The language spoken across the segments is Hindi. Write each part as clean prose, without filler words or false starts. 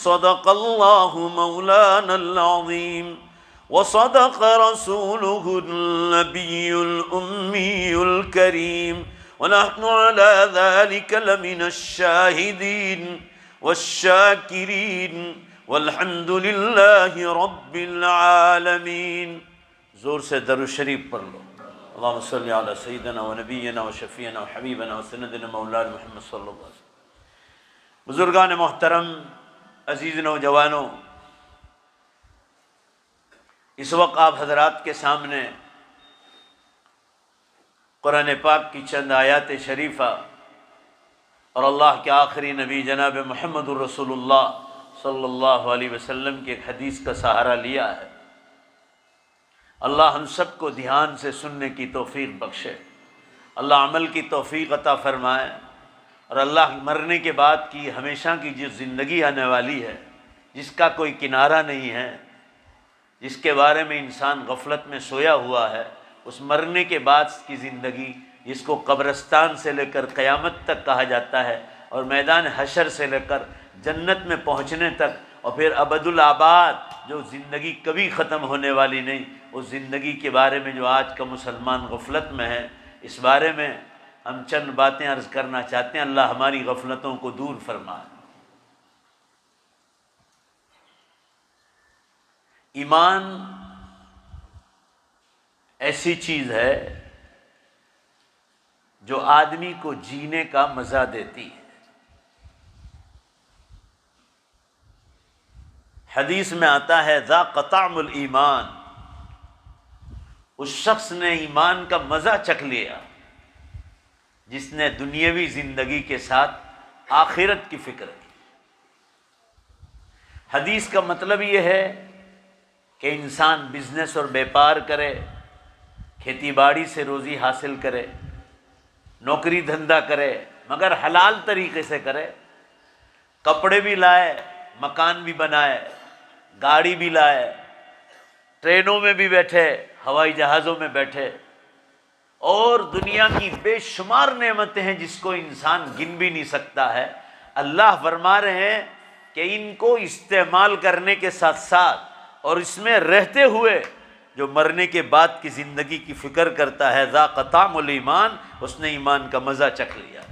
सदक़ल्लाहु मौलानल अज़ीम व सदक़ रसूलुहुन नबियुल उम्मीयुल करीम व नहनु अला ज़ालिका लमिनश शाहिदीन वश्शाकिरीन वल्हम्दुलिल्लाहि रब्बिल आलमीन। ज़ोर से दरूद शरीफ पढ़ लो। अल्लाहुम्मा सल्लि अला सय्यिदिना व नबिय्यिना व शफ़ीना व हबीबना व सन्नदिना मौलाना मुहम्मद सल्लल्लाहु अलैहि वसल्लम। बुज़ुर्गान मोहतरम, अज़ीज़ नौजवानों, इस वक्त आप हज़रात के सामने कुरान पाक की चंद आयात शरीफ़ा और अल्लाह के आखिरी नबी जनाब मुहम्मदुर रसूलुल्लाह सल्लल्लाहु अलैहि वसल्लम की एक हदीस का सहारा लिया है। अल्लाह हम सब को ध्यान से सुनने की तौफीक बख्शे, अल्लाह अमल की तौफीक अता फ़रमाए और अल्लाह मरने के बाद की हमेशा की जो ज़िंदगी आने वाली है, जिसका कोई किनारा नहीं है, जिसके बारे में इंसान गफलत में सोया हुआ है, उस मरने के बाद की ज़िंदगी जिसको कब्रिस्तान से लेकर क़यामत तक कहा जाता है और मैदान हशर से लेकर जन्नत में पहुँचने तक और फिर अबदुल आबाद जो ज़िंदगी कभी ख़त्म होने वाली नहीं, उस ज़िंदगी के बारे में जो आज का मुसलमान गफलत में है, इस बारे में हम चंद बातें अर्ज़ करना चाहते हैं। अल्लाह हमारी गफलतों को दूर फरमाए। ईमान ऐसी चीज़ है जो आदमी को जीने का मज़ा देती है। हदीस में आता है ज़ाक़ तामुल ईमान, उस शख्स ने ईमान का मज़ा चख लिया जिसने दुनियावी ज़िंदगी के साथ आखिरत की फ़िक्र की। हदीस का मतलब ये है कि इंसान बिज़नेस और व्यापार करे, खेती बाड़ी से रोज़ी हासिल करे, नौकरी धंधा करे, मगर हलाल तरीके से करे, कपड़े भी लाए, मकान भी बनाए, गाड़ी भी लाए, ट्रेनों में भी बैठे, हवाई जहाज़ों में बैठे, और दुनिया की बेशुमार नेमतें हैं जिसको इंसान गिन भी नहीं सकता है। अल्लाह फरमा रहे हैं कि इनको इस्तेमाल करने के साथ साथ और इसमें रहते हुए जो मरने के बाद की ज़िंदगी की फ़िक्र करता है, ज़ाक़ तामुल ईमान, उसने ईमान का मज़ा चख लिया।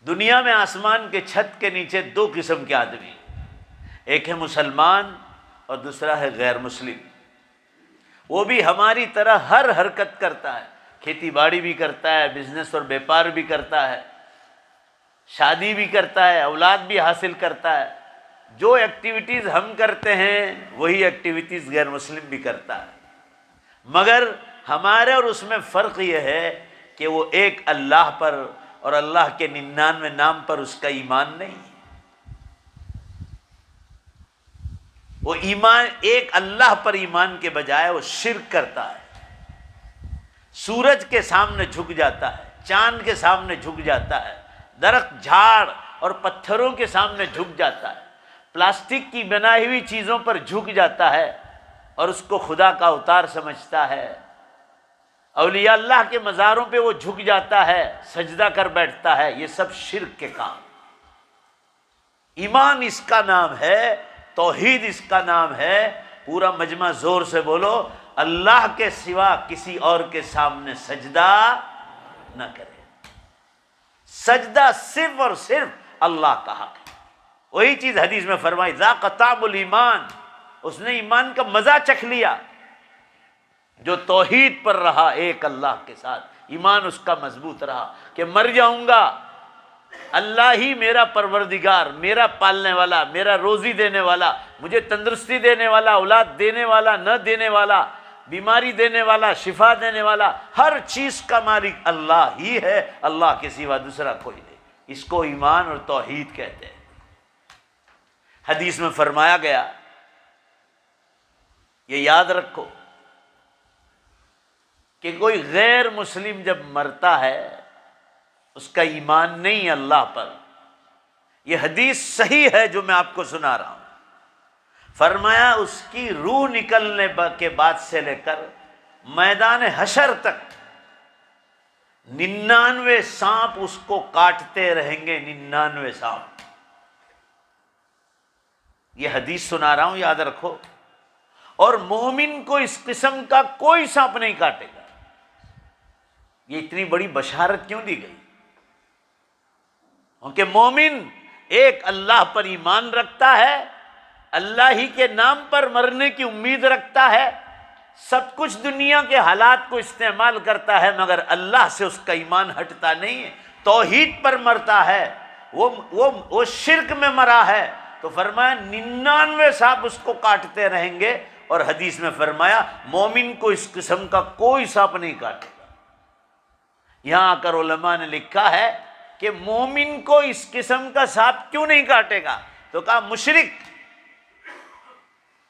दुनिया में आसमान के छत के नीचे दो किस्म के आदमी, एक है मुसलमान और दूसरा है गैर मुस्लिम। वो भी हमारी तरह हर हरकत करता है, खेती बाड़ी भी करता है, बिजनेस और व्यापार भी करता है, शादी भी करता है, औलाद भी हासिल करता है। जो एक्टिविटीज़ हम करते हैं वही एक्टिविटीज़ गैर मुस्लिम भी करता है, मगर हमारे और उसमें फ़र्क ये है कि वो एक अल्लाह पर और अल्लाह के 99 नाम पर उसका ईमान नहीं है। वो ईमान एक अल्लाह पर ईमान के बजाय वो शिर्क करता है, सूरज के सामने झुक जाता है, चांद के सामने झुक जाता है, दरख्त, झाड़ और पत्थरों के सामने झुक जाता है, प्लास्टिक की बनाई हुई चीज़ों पर झुक जाता है और उसको खुदा का अवतार समझता है। औलिया अल्लाह के मज़ारों पे वो झुक जाता है, सजदा कर बैठता है। ये सब शिर्क के काम। ईमान इसका नाम है, तौहीद इसका नाम है। पूरा मजमा जोर से बोलो, अल्लाह के सिवा किसी और के सामने सजदा न करे। सजदा सिर्फ और सिर्फ अल्लाह का हक है। वही चीज हदीस में फरमाई, ज़ाक़ तामुल ईमान, उसने ईमान का मजा चख लिया जो तौहीद पर रहा एक अल्लाह के साथ। ईमान उसका मजबूत रहा कि मर जाऊंगा, अल्लाह ही मेरा परवरदिगार, मेरा पालने वाला, मेरा रोजी देने वाला, मुझे तंदुरुस्ती देने वाला, औलाद देने वाला, न देने वाला, बीमारी देने वाला, शिफा देने वाला, हर चीज का मालिक अल्लाह ही है। अल्लाह के सिवा दूसरा कोई नहीं। इसको ईमान और तौहीद कहते हैं। हदीस में फरमाया गया, ये याद रखो कि कोई गैर मुस्लिम जब मरता है उसका ईमान नहीं अल्लाह पर। यह हदीस सही है जो मैं आपको सुना रहा हूं। फरमाया उसकी रूह निकलने के बाद से लेकर मैदान हशर तक 99 सांप उसको काटते रहेंगे। 99 सांप ये हदीस सुना रहा हूं, याद रखो। और मोमिन को इस किस्म का कोई सांप नहीं काटेगा। ये इतनी बड़ी बशारत क्यों दी गई? क्योंकि मोमिन एक अल्लाह पर ईमान रखता है, अल्लाह ही के नाम पर मरने की उम्मीद रखता है, सब कुछ दुनिया के हालात को इस्तेमाल करता है, मगर अल्लाह से उसका ईमान हटता नहीं है, तौहीद पर मरता है। वो शिर्क में मरा है तो फरमाया 99 सांप उसको काटते रहेंगे। और हदीस में फरमाया मोमिन को इस किस्म का कोई सांप नहीं काटेगा। यहां आकर उलमा ने लिखा है कि मोमिन को इस किस्म का सांप क्यों नहीं काटेगा? तो कहा मुशरिक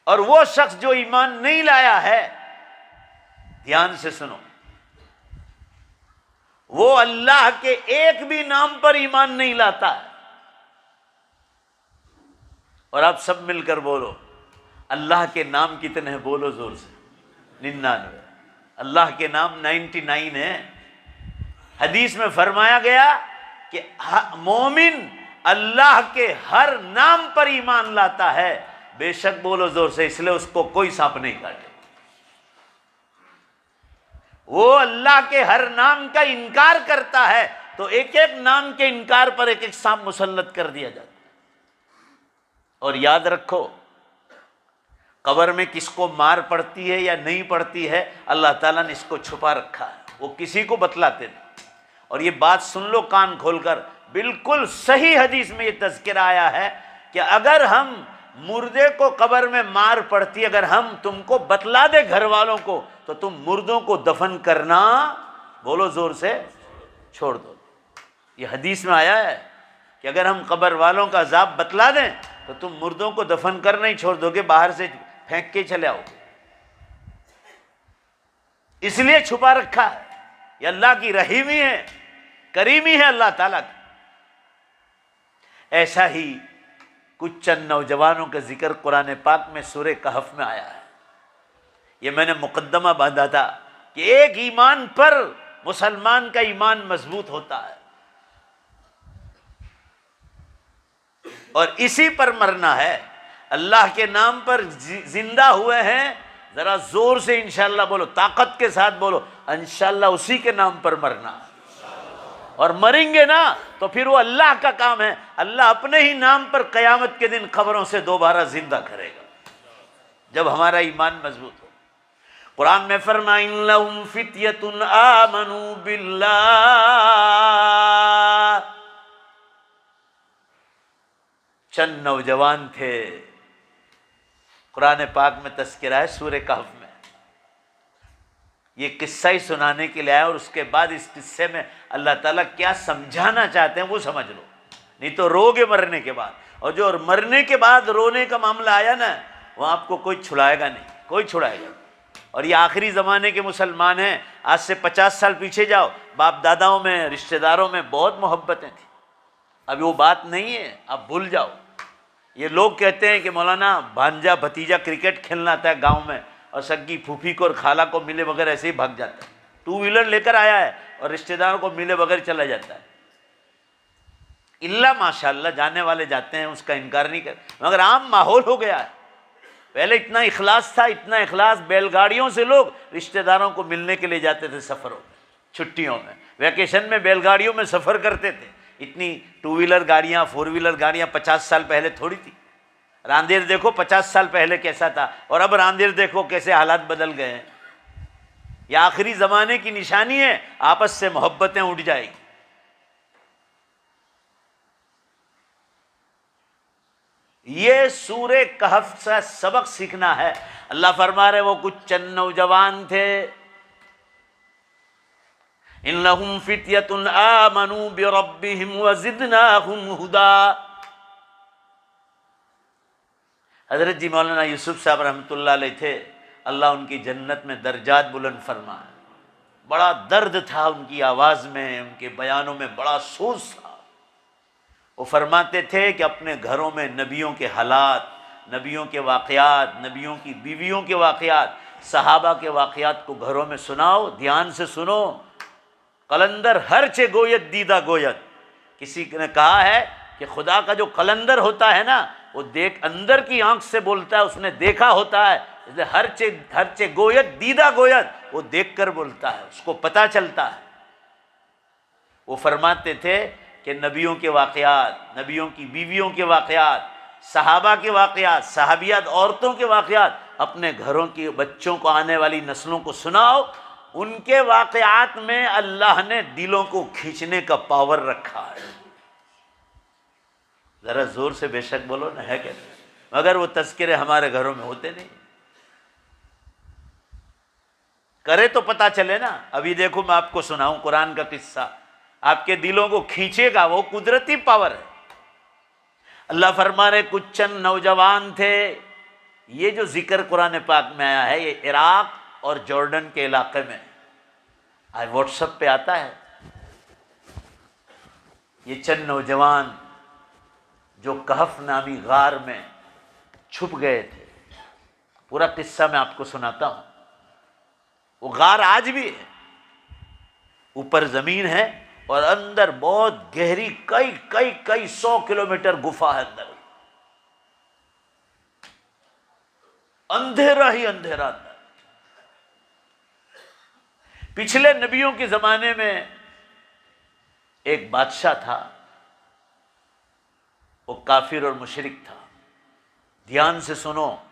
और वो शख्स जो ईमान नहीं लाया है। ध्यान से सुनो, वो अल्लाह के एक भी नाम पर ईमान नहीं लाता है। और आप सब मिलकर बोलो, अल्लाह के नाम कितने हैं? बोलो जोर से। 99। अल्लाह के नाम 99 है। हदीस में फरमाया गया कि मोमिन अल्लाह के हर नाम पर ईमान लाता है। बेशक, बोलो जोर से, इसलिए उसको कोई सांप नहीं काटे। वो अल्लाह के हर नाम का इनकार करता है तो एक एक नाम के इनकार पर एक एक सांप मुसल्लत कर दिया जाता है। और याद रखो, कब्र में किसको मार पड़ती है या नहीं पड़ती है, अल्लाह ताला ने इसको छुपा रखा है, वो किसी को बतलाते नहीं। और ये बात सुन लो कान खोलकर, बिल्कुल सही हदीस में ये तज़किरा आया है कि अगर हम मुर्दे को कब्र में मार पड़ती, अगर हम तुमको बतला दे घर वालों को, तो तुम मुर्दों को दफन करना, बोलो जोर से, छोड़ दो। ये हदीस में आया है कि अगर हम कब्र वालों का अज़ाब बतला दें तो तुम मुर्दों को दफन करना ही छोड़ दोगे, बाहर से फेंक के चले आओगे। इसलिए छुपा रखा है। ये अल्लाह की रहीमी है, करीमी है अल्लाह ताला की। ऐसा ही कुछ चंद नौजवानों का जिक्र कुरान पाक में सूरह कहफ में आया है। ये मैंने मुकद्दमा बांधा था कि एक ईमान पर मुसलमान का ईमान मजबूत होता है और इसी पर मरना है। अल्लाह के नाम पर जिंदा हुए हैं, जरा जोर से इंशाअल्लाह बोलो, ताकत के साथ बोलो, इंशाअल्लाह उसी के नाम पर मरना है। और मरेंगे ना तो फिर वो अल्लाह का काम है, अल्लाह अपने ही नाम पर कयामत के दिन खबरों से दोबारा जिंदा करेगा, जब हमारा ईमान मजबूत हो। कुरान में फरमाया इन्नहुम फित्यतुन आमनू बिल्लाह, चंद नौजवान थे। कुरान पाक में तज़किरा है सूरह कहफ में। ये किस्सा ही सुनाने के लिए आया और उसके बाद इस किस्से में अल्लाह ताला क्या समझाना चाहते हैं वो समझ लो, नहीं तो रोगे मरने के बाद। और जो मरने के बाद रोने का मामला आया ना, वहाँ आपको कोई छुड़ाएगा नहीं, कोई छुड़ाएगा। और ये आखिरी ज़माने के मुसलमान हैं। आज से 50 साल पीछे जाओ, बाप दादाओं में, रिश्तेदारों में बहुत मोहब्बतें थी। अभी वो बात नहीं है, आप भूल जाओ। ये लोग कहते हैं कि मौलाना भांजा भतीजा क्रिकेट खेलना आता है गाँव में, और सग्गी फूफी को और खाला को मिले बगैर ऐसे ही भाग जाता है। 2 व्हीलर लेकर आया है और रिश्तेदारों को मिले बगैर चला जाता है। इल्ला माशाअल्लाह जाने वाले जाते हैं, उसका इनकार नहीं कर, मगर आम माहौल हो गया है। पहले इतना इखलास था, इतना इखलास, बैलगाड़ियों से लोग रिश्तेदारों को मिलने के लिए जाते थे सफ़रों में, छुट्टियों में, वैकेशन में बैलगाड़ियों में सफ़र करते थे। इतनी 2 व्हीलर गाड़ियाँ, 4 व्हीलर गाड़ियाँ 50 साल पहले थोड़ी थी। रांदेर देखो 50 साल पहले कैसा था और अब रांदेर देखो कैसे हालात बदल गए हैं। यह आखिरी ज़माने की निशानी है, आपस से मोहब्बतें उठ जाएगी। ये सूरे कहफ से सबक सीखना है। अल्लाह फरमा रहे वो कुछ चंद नौजवान थे, इन्नहुम फित्यतुन आमनू बिरब्बिहिम वज़िदनाहुम हुदा। हज़रत जी मौलाना यूसुफ साहब रहमतुल्लाह अलैह थे, अल्लाह उनकी जन्नत में दर्जात बुलंद फरमाए। बड़ा दर्द था उनकी आवाज़ में, उनके बयानों में बड़ा सोच था। वो फरमाते थे कि अपने घरों में नबियों के हालात, नबियों के वाक़यात, नबियों की बीवियों के वाक़यात, सहाबा के वाक़यात को घरों में सुनाओ, ध्यान से सुनो। कलंदर हर चे गोयत दीदा गोयत। किसी ने कहा है कि खुदा का जो कलंदर होता है ना, वो देख अंदर की आंख से बोलता है, उसने देखा होता है। इसलिए हर चे गोयत दीदा गोयत, वो देख कर बोलता है, उसको पता चलता है। वो फरमाते थे कि नबियों के वाक़यात, नबियों की बीवियों के वाक़यात, सहाबा के वाक़यात, सहाबियात औरतों के वाक़यात अपने घरों की बच्चों को, आने वाली नस्लों को सुनाओ। उनके वाक़यात में अल्लाह ने दिलों को खींचने का पावर रखा है। ज़रा ज़ोर से बेशक बोलो ना, है क्या? मगर वो तज़किरे हमारे घरों में होते नहीं। करे तो पता चले ना। अभी देखो मैं आपको सुनाऊं कुरान का किस्सा, आपके दिलों को खींचेगा, वो कुदरती पावर है। अल्लाह फरमा रहे कुछ चंद नौजवान थे, ये जो जिक्र कुरान पाक में आया है ये इराक और जॉर्डन के इलाके में, आज व्हाट्सएप पे आता है। ये चंद नौजवान जो कहफ नामी गार में छुप गए थे, पूरा किस्सा मैं आपको सुनाता हूं। वो गार आज भी है, ऊपर जमीन है और अंदर बहुत गहरी कई कई कई 100 किलोमीटर गुफा है अंदर, अंधेरा ही अंधेरा अंदर। पिछले नबियों के जमाने में एक बादशाह था, वो काफिर और मुशरिक था। ध्यान से सुनो,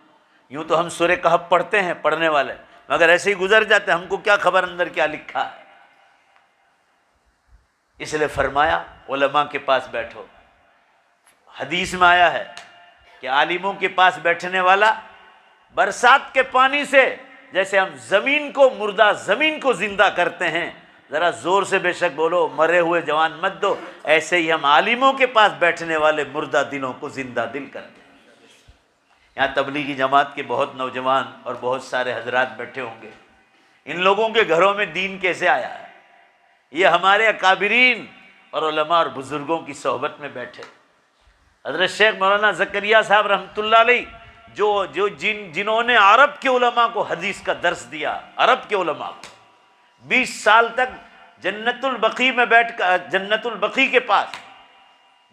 यूं तो हम सूरह कहफ पढ़ते हैं पढ़ने वाले, मगर ऐसे ही गुजर जाते, हमको क्या खबर अंदर क्या लिखा है। इसलिए फरमाया उलमा के पास बैठो। हदीस में आया है कि आलिमों के पास बैठने वाला बरसात के पानी से, जैसे हम जमीन को, मुर्दा जमीन को जिंदा करते हैं, जरा जोर से बेशक बोलो, मरे हुए जवान मत दो, ऐसे ही हम आलिमों के पास बैठने वाले मुर्दा दिलों को जिंदा दिल करते हैं। यहाँ तबलीगी जमात के बहुत नौजवान और बहुत सारे हजरात बैठे होंगे। इन लोगों के घरों में दीन कैसे आया है? ये हमारे अकाबिरीन और उलमा और बुजुर्गों की सोहबत में बैठे। हजरत शेख मौलाना ज़करिया साहब रहमतुल्लाह अलैह जिन्होंने अरब के उलमा को हदीस का दर्स दिया, अरब के उलमा को 20 साल तक जन्नतुल बकी में बैठकर, जन्नतुल बकी के पास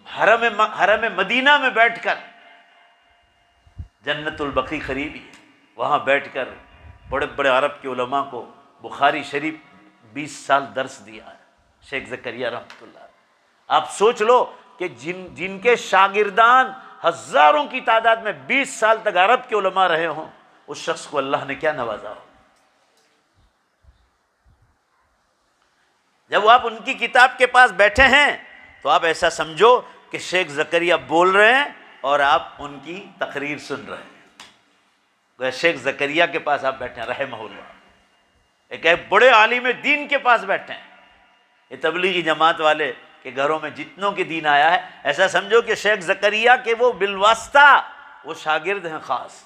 हरम मदीना में बैठकर, जन्नतुल बकी करीबी है, वहाँ बैठकर बड़े बड़े अरब के उलमा को बुखारी शरीफ 20 साल दर्स दिया है शेख ज़करिया रहमतुल्लाह। आप सोच लो कि जिनके शागिर्दान हजारों की तादाद में 20 साल तक अरब के उलमा रहे हों, उस शख्स को अल्लाह ने क्या नवाजा हो। जब आप उनकी किताब के पास बैठे हैं तो आप ऐसा समझो कि शेख ज़करिया बोल रहे हैं और आप उनकी तकरीर सुन रहे हैं। शेख ज़करिया के पास आप बैठे हैं रहमहुल्लाह, एक बड़े आलिम दीन के पास बैठे हैं। ये तबलीगी जमात वाले के घरों में जितनों के दीन आया है, ऐसा समझो कि शेख ज़करिया के वो बिलवास्ता वो शागिर्द हैं खास।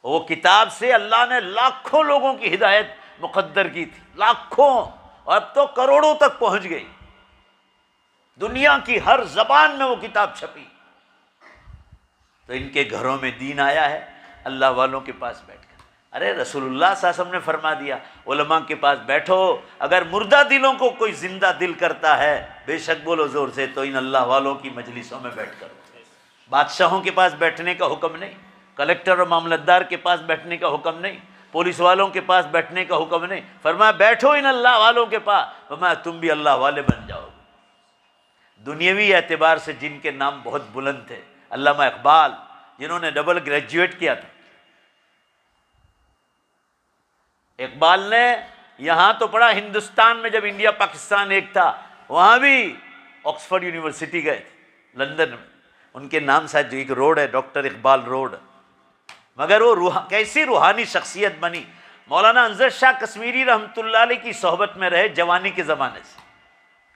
वो किताब से अल्लाह ने लाखों लोगों की हिदायत मुकद्दर की थी, लाखों, और अब तो करोड़ों तक पहुंच गई। दुनिया की हर जबान में वो किताब छपी। तो इनके घरों में दीन आया है अल्लाह वालों के पास बैठकर। अरे रसूलुल्लाह सल्लल्लाहु अलैहि वसल्लम ने फरमा दिया, उलमा के पास बैठो, अगर मुर्दा दिलों को कोई जिंदा दिल करता है, बेशक बोलो जोर से, तो इन अल्लाह वालों की मजलिसों में बैठ कर। बादशाहों के पास बैठने का हुक्म नहीं, कलेक्टर और मामलतदार के पास बैठने का हुक्म नहीं, पुलिस वालों के पास बैठने का हुक्म नहीं। फरमाया बैठो इन अल्लाह वालों के पास। फरमाया तुम भी अल्लाह वाले बन जाओगे। दुनियावी एतबार से जिनके नाम बहुत बुलंद थे, अल्लामा इकबाल, जिन्होंने डबल ग्रेजुएट किया था। इकबाल ने यहाँ तो पढ़ा, हिंदुस्तान में जब इंडिया पाकिस्तान एक था, वहाँ भी ऑक्सफोर्ड यूनिवर्सिटी गए थे लंदन में। उनके नाम शायद जो एक रोड है, डॉक्टर इकबाल रोड। मगर वो कैसी रूहानी शख्सियत बनी। मौलाना अंजर शाह कश्मीरी रहमतुल्लाह अलैह की सोहबत में रहे जवानी के ज़माने से,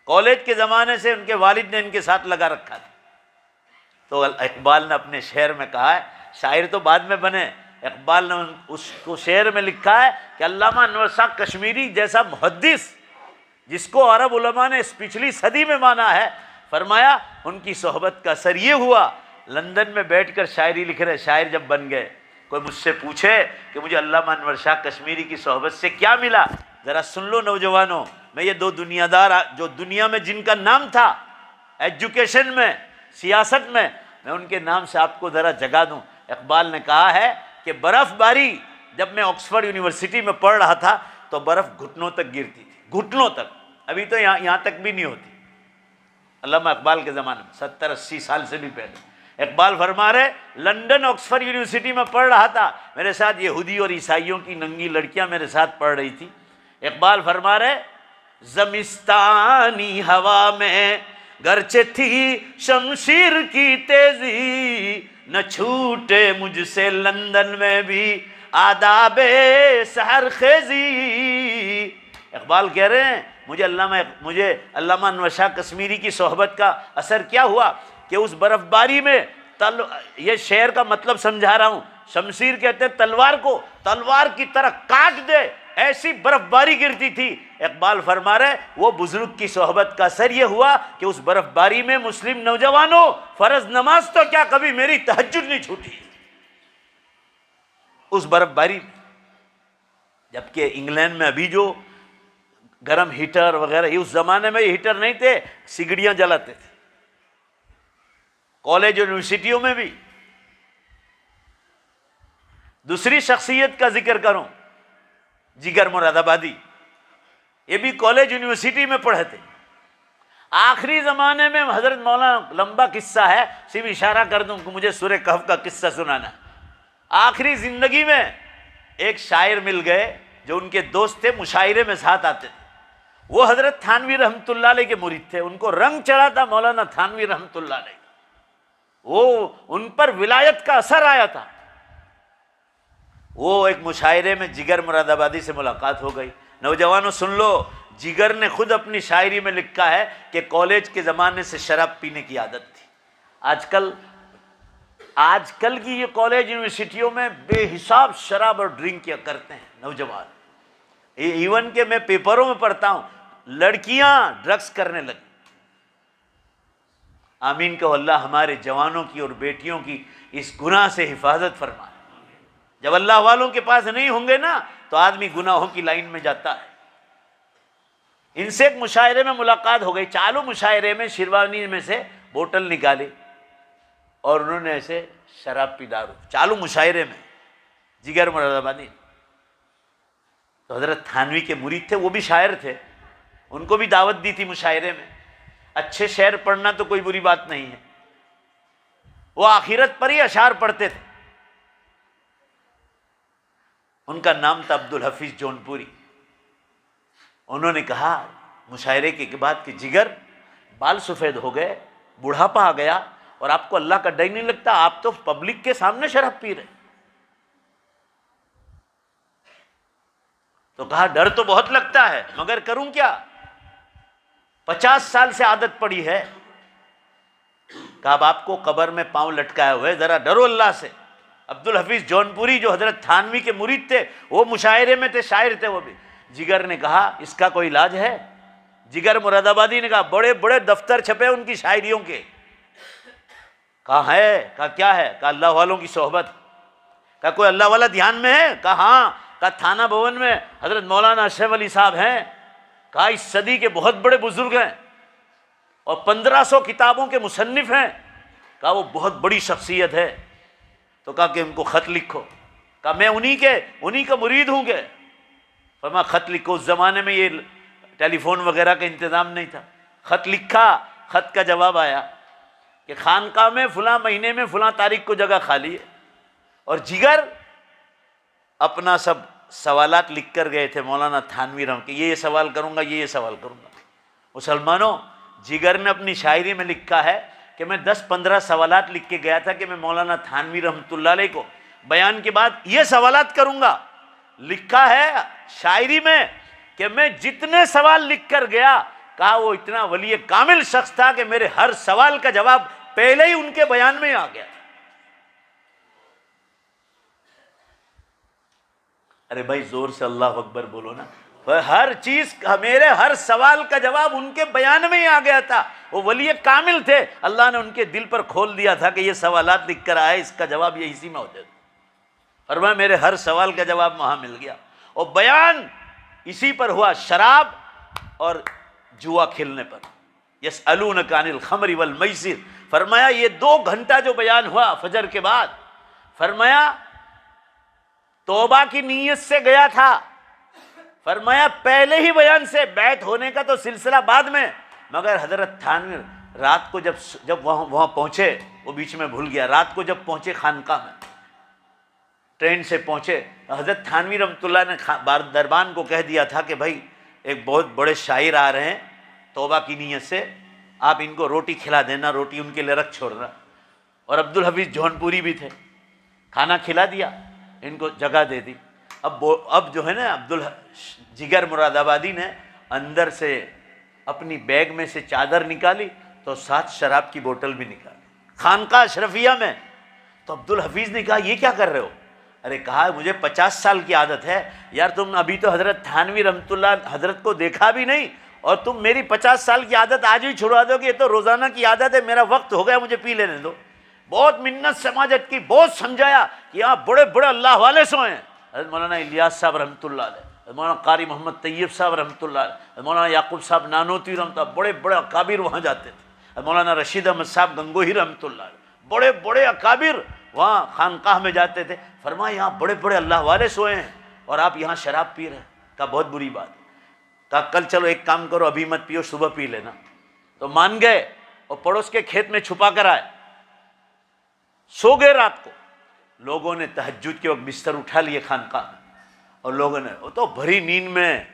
कॉलेज के ज़माने से उनके वालिद ने इनके साथ लगा रखा था। तो इकबाल ने अपने शेर में कहा है, शायर तो बाद में बने, इकबाल ने उसको शेर में लिखा है कि अल्लामा अनवर शाह कश्मीरी जैसा मुहद्दिस, जिसको अरब उलमा ने इस पिछली सदी में माना है, फरमाया उनकी सोहबत का असर ये हुआ, लंदन में बैठकर शायरी लिख रहे। शायर जब बन गए, कोई मुझसे पूछे कि मुझे अल्लामा अनवर शाह कश्मीरी की सोहबत से क्या मिला, ज़रा सुन लो नौजवानों। मैं ये दो दुनियादार जो दुनिया में जिनका नाम था, एजुकेशन में, सियासत में, मैं उनके नाम से आपको ज़रा जगा दूं। इकबाल ने कहा है कि बर्फ़बारी, जब मैं ऑक्सफोर्ड यूनिवर्सिटी में पढ़ रहा था तो बर्फ़ घुटनों तक गिरती थी, घुटनों तक। अभी तो यहाँ तक भी नहीं होती। अल्लामा इकबाल के ज़माने में 70-80 साल से भी पहले इकबाल फरमा रहे, लंदन ऑक्सफोर्ड यूनिवर्सिटी में पढ़ रहा था, मेरे साथ यहूदी और ईसाइयों की नंगी लड़कियां मेरे साथ पढ़ रही थी। इकबाल फरमा रहे, ज़मिस्तानी हवा में गरचे थी शमशीर की तेजी, न छूटे मुझसे लंदन में भी आदाबे सहर खेजी। इकबाल कह रहे हैं, मुझे अल्लामा अनवर शाह कश्मीरी की सोहबत का असर क्या हुआ कि उस बर्फबारी में ये शेर का मतलब समझा रहा हूं, शमशीर कहते हैं तलवार को, तलवार की तरह काट दे, ऐसी बर्फबारी गिरती थी। इकबाल फरमा रहे, वो बुजुर्ग की सोहबत का असर ये हुआ कि उस बर्फबारी में मुस्लिम नौजवानों, फर्ज नमाज तो क्या कभी मेरी तहज्जुद नहीं छूटी उस बर्फबारी में। जबकि इंग्लैंड में अभी जो गरम हीटर वगैरह, ये उस जमाने में हीटर नहीं थे, सिगड़ियां जलाते थे। कॉलेज यूनिवर्सिटियों में भी। दूसरी शख्सियत का जिक्र करूं, जिगर मुरादाबादी, ये भी कॉलेज यूनिवर्सिटी में पढ़े थे। आखिरी जमाने में हजरत मौलाना, लंबा किस्सा है, सिर्फ इशारा कर दूं कि मुझे सूरह कहफ का किस्सा सुनाना। आखिरी जिंदगी में एक शायर मिल गए जो उनके दोस्त थे, मुशायरे में साथ आते थे। वो हजरत थानवी रहमतुल्लाह अलैह के मुरीद थे। उनको रंग चढ़ा था मौलाना थानवी रहमतुल्लाह अलैह, वो उन पर विलायत का असर आया था। वो एक मुशायरे में जिगर मुरादाबादी से मुलाकात हो गई। नौजवानों सुन लो, जिगर ने खुद अपनी शायरी में लिखा है कि कॉलेज के ज़माने से शराब पीने की आदत थी। आजकल की ये कॉलेज यूनिवर्सिटियों में बेहिसाब शराब और ड्रिंक क्या करते हैं नौजवान। इवन के मैं पेपरों में पढ़ता हूँ, लड़कियां ड्रग्स करने लगी। आमीन कहो, अल्लाह हमारे जवानों की और बेटियों की इस गुनाह से हिफाजत फरमाए। जब अल्लाह वालों के पास नहीं होंगे ना तो आदमी गुनाहों की लाइन में जाता है। इनसे एक मुशायरे में मुलाकात हो गई। चालू मुशायरे में शिरवानी में से बोतल निकाली और उन्होंने ऐसे शराब पी दारू, चालू मुशायरे में। जिगर मुरादाबादी तो हजरत थानवी के मुरीद थे, वो भी शायर थे, उनको भी दावत दी थी मुशायरे में। अच्छे शेर पढ़ना तो कोई बुरी बात नहीं है, वो आखिरत पर ही अशार पढ़ते थे। उनका नाम था अब्दुल हफीज जौनपुरी। उन्होंने कहा मुशायरे के बाद कि जिगर, बाल सफ़ेद हो गए, बुढ़ापा आ गया और आपको अल्लाह का डर नहीं लगता, आप तो पब्लिक के सामने शराब पी रहे। तो कहा डर तो बहुत लगता है, मगर करूं क्या, 50 साल से आदत पड़ी है। कहा अब आपको कब्र में पांव लटकाए हुए, जरा डरो अल्लाह से। अब्दुल हफीज जौनपुरी जो हजरत थानवी के मुरीद थे, वो मुशायरे में थे, शायर थे वो भी। जिगर ने कहा इसका कोई इलाज है? जिगर मुरादाबादी ने कहा बड़े बड़े दफ्तर छपे उनकी शायरियों के। कहा है? कहा क्या है? कहा अल्लाह वालों की सोहबत। कहा कोई अल्लाह वाला ध्यान में है? कहा हाँ। कहा थाना भवन में हजरत मौलाना अशरफ अली साहब हैं। कहा इस सदी के बहुत बड़े बुजुर्ग हैं और 1500 किताबों के मुसन्निफ हैं। कहा वो बहुत बड़ी शख्सियत है। तो कहा कि उनको खत लिखो। कहा मैं उन्हीं का मुरीद हूँ। के फरमा खत लिखो। उस जमाने में ये टेलीफोन वगैरह का इंतजाम नहीं था। खत लिखा, खत का जवाब आया कि खानकाह में फलां महीने में फलां तारीख को जगह खाली है। और जिगर अपना सब सवालात लिख कर गए थे मौलाना थानवी रहम के, ये सवाल करूंगा, ये सवाल करूंगा। मुसलमानों, जिगर ने अपनी शायरी में लिखा है कि मैं 10-15 सवालात लिख के गया था कि मैं मौलाना थानवी रहमतुल्लाह अलैह को बयान के बाद ये सवालात करूंगा। लिखा है शायरी में कि मैं जितने सवाल लिख कर गया, कहा वो इतना वली कामिल शख्स था कि मेरे हर सवाल का जवाब पहले ही उनके बयान में आ गया। अरे भाई जोर से अल्लाह अकबर बोलो ना। हर चीज, मेरे हर सवाल का जवाब उनके बयान में ही आ गया था। वो वली कामिल थे, अल्लाह ने उनके दिल पर खोल दिया था कि ये सवालात लिख कर आए, इसका जवाब ये इसी में हो जाए। और मैं मेरे हर सवाल का जवाब वहां मिल गया। और बयान इसी पर हुआ, शराब और जुआ खेलने पर। यसअलूनका अनिल खमरि वल मैसिर, फरमाया ये 2 घंटा जो बयान हुआ फजर के बाद, फरमाया तौबा की नीयत से गया था। फरमाया पहले ही बयान से बैत होने का तो सिलसिला बाद में, मगर हजरत थानवी रात को जब वहाँ पहुँचे, वो बीच में भूल गया, रात को जब पहुँचे खानकाह में, ट्रेन से पहुँचे, हजरत थानवी रहमतुल्लाह ने दरबान को कह दिया था कि भाई एक बहुत बड़े शायर आ रहे हैं तौबा की नीयत से, आप इनको रोटी खिला देना, रोटी उनके लिए रख छोड़ना। और अब्दुल हफीज़ जौनपुरी भी थे, खाना खिला दिया, इनको जगह दे दी। अब जो है ना अब्दुल जिगर मुरादाबादी ने अंदर से अपनी बैग में से चादर निकाली तो साथ शराब की बोतल भी निकाली खानकाह अशरफिया में। तो अब्दुल हफीज़ ने कहा ये क्या कर रहे हो? अरे कहा मुझे 50 साल की आदत है यार, तुम अभी तो हजरत थानवी रहमतुल्लाह हजरत को देखा भी नहीं और तुम मेरी 50 साल की आदत आज ही छुड़वा दोगे, ये तो रोज़ाना की आदत है, मेरा वक्त हो गया, मुझे पी लेने दो। बहुत मिन्नत समाजत की, बहुत समझाया कि यहाँ बड़े बड़े अल्लाह वाले सोए हैं। हज़रत मौलाना इलियास साहब रहमतुल्लाह अलैह, मौलाना कारी मोहम्मद तैयब साहब रहमतुल्लाह अलैह, मौलाना याकूब साहब नानोती रहमतुल्लाह, बड़े बड़े अकाबिर वहाँ जाते थे। मौलाना रशीद अहमद साहब गंगोही रहमतुल्लाह अलैह, बड़े बड़े अकाबिर वहाँ खानकाह में जाते थे। फरमाया यहाँ बड़े बड़े अल्लाह वाले सोए हैं और आप यहाँ शराब पी रहे हैं। कहा बहुत बुरी बात है। कहा कल चलो एक काम करो, अभी मत पियो, सुबह पी लेना। तो मान गए और पड़ोस के खेत में छुपा कर आए, सो गए। रात को लोगों ने तहज्जुद के वक्त बिस्तर उठा लिए खानकाह में, और लोगों ने, वो तो भरी नींद में,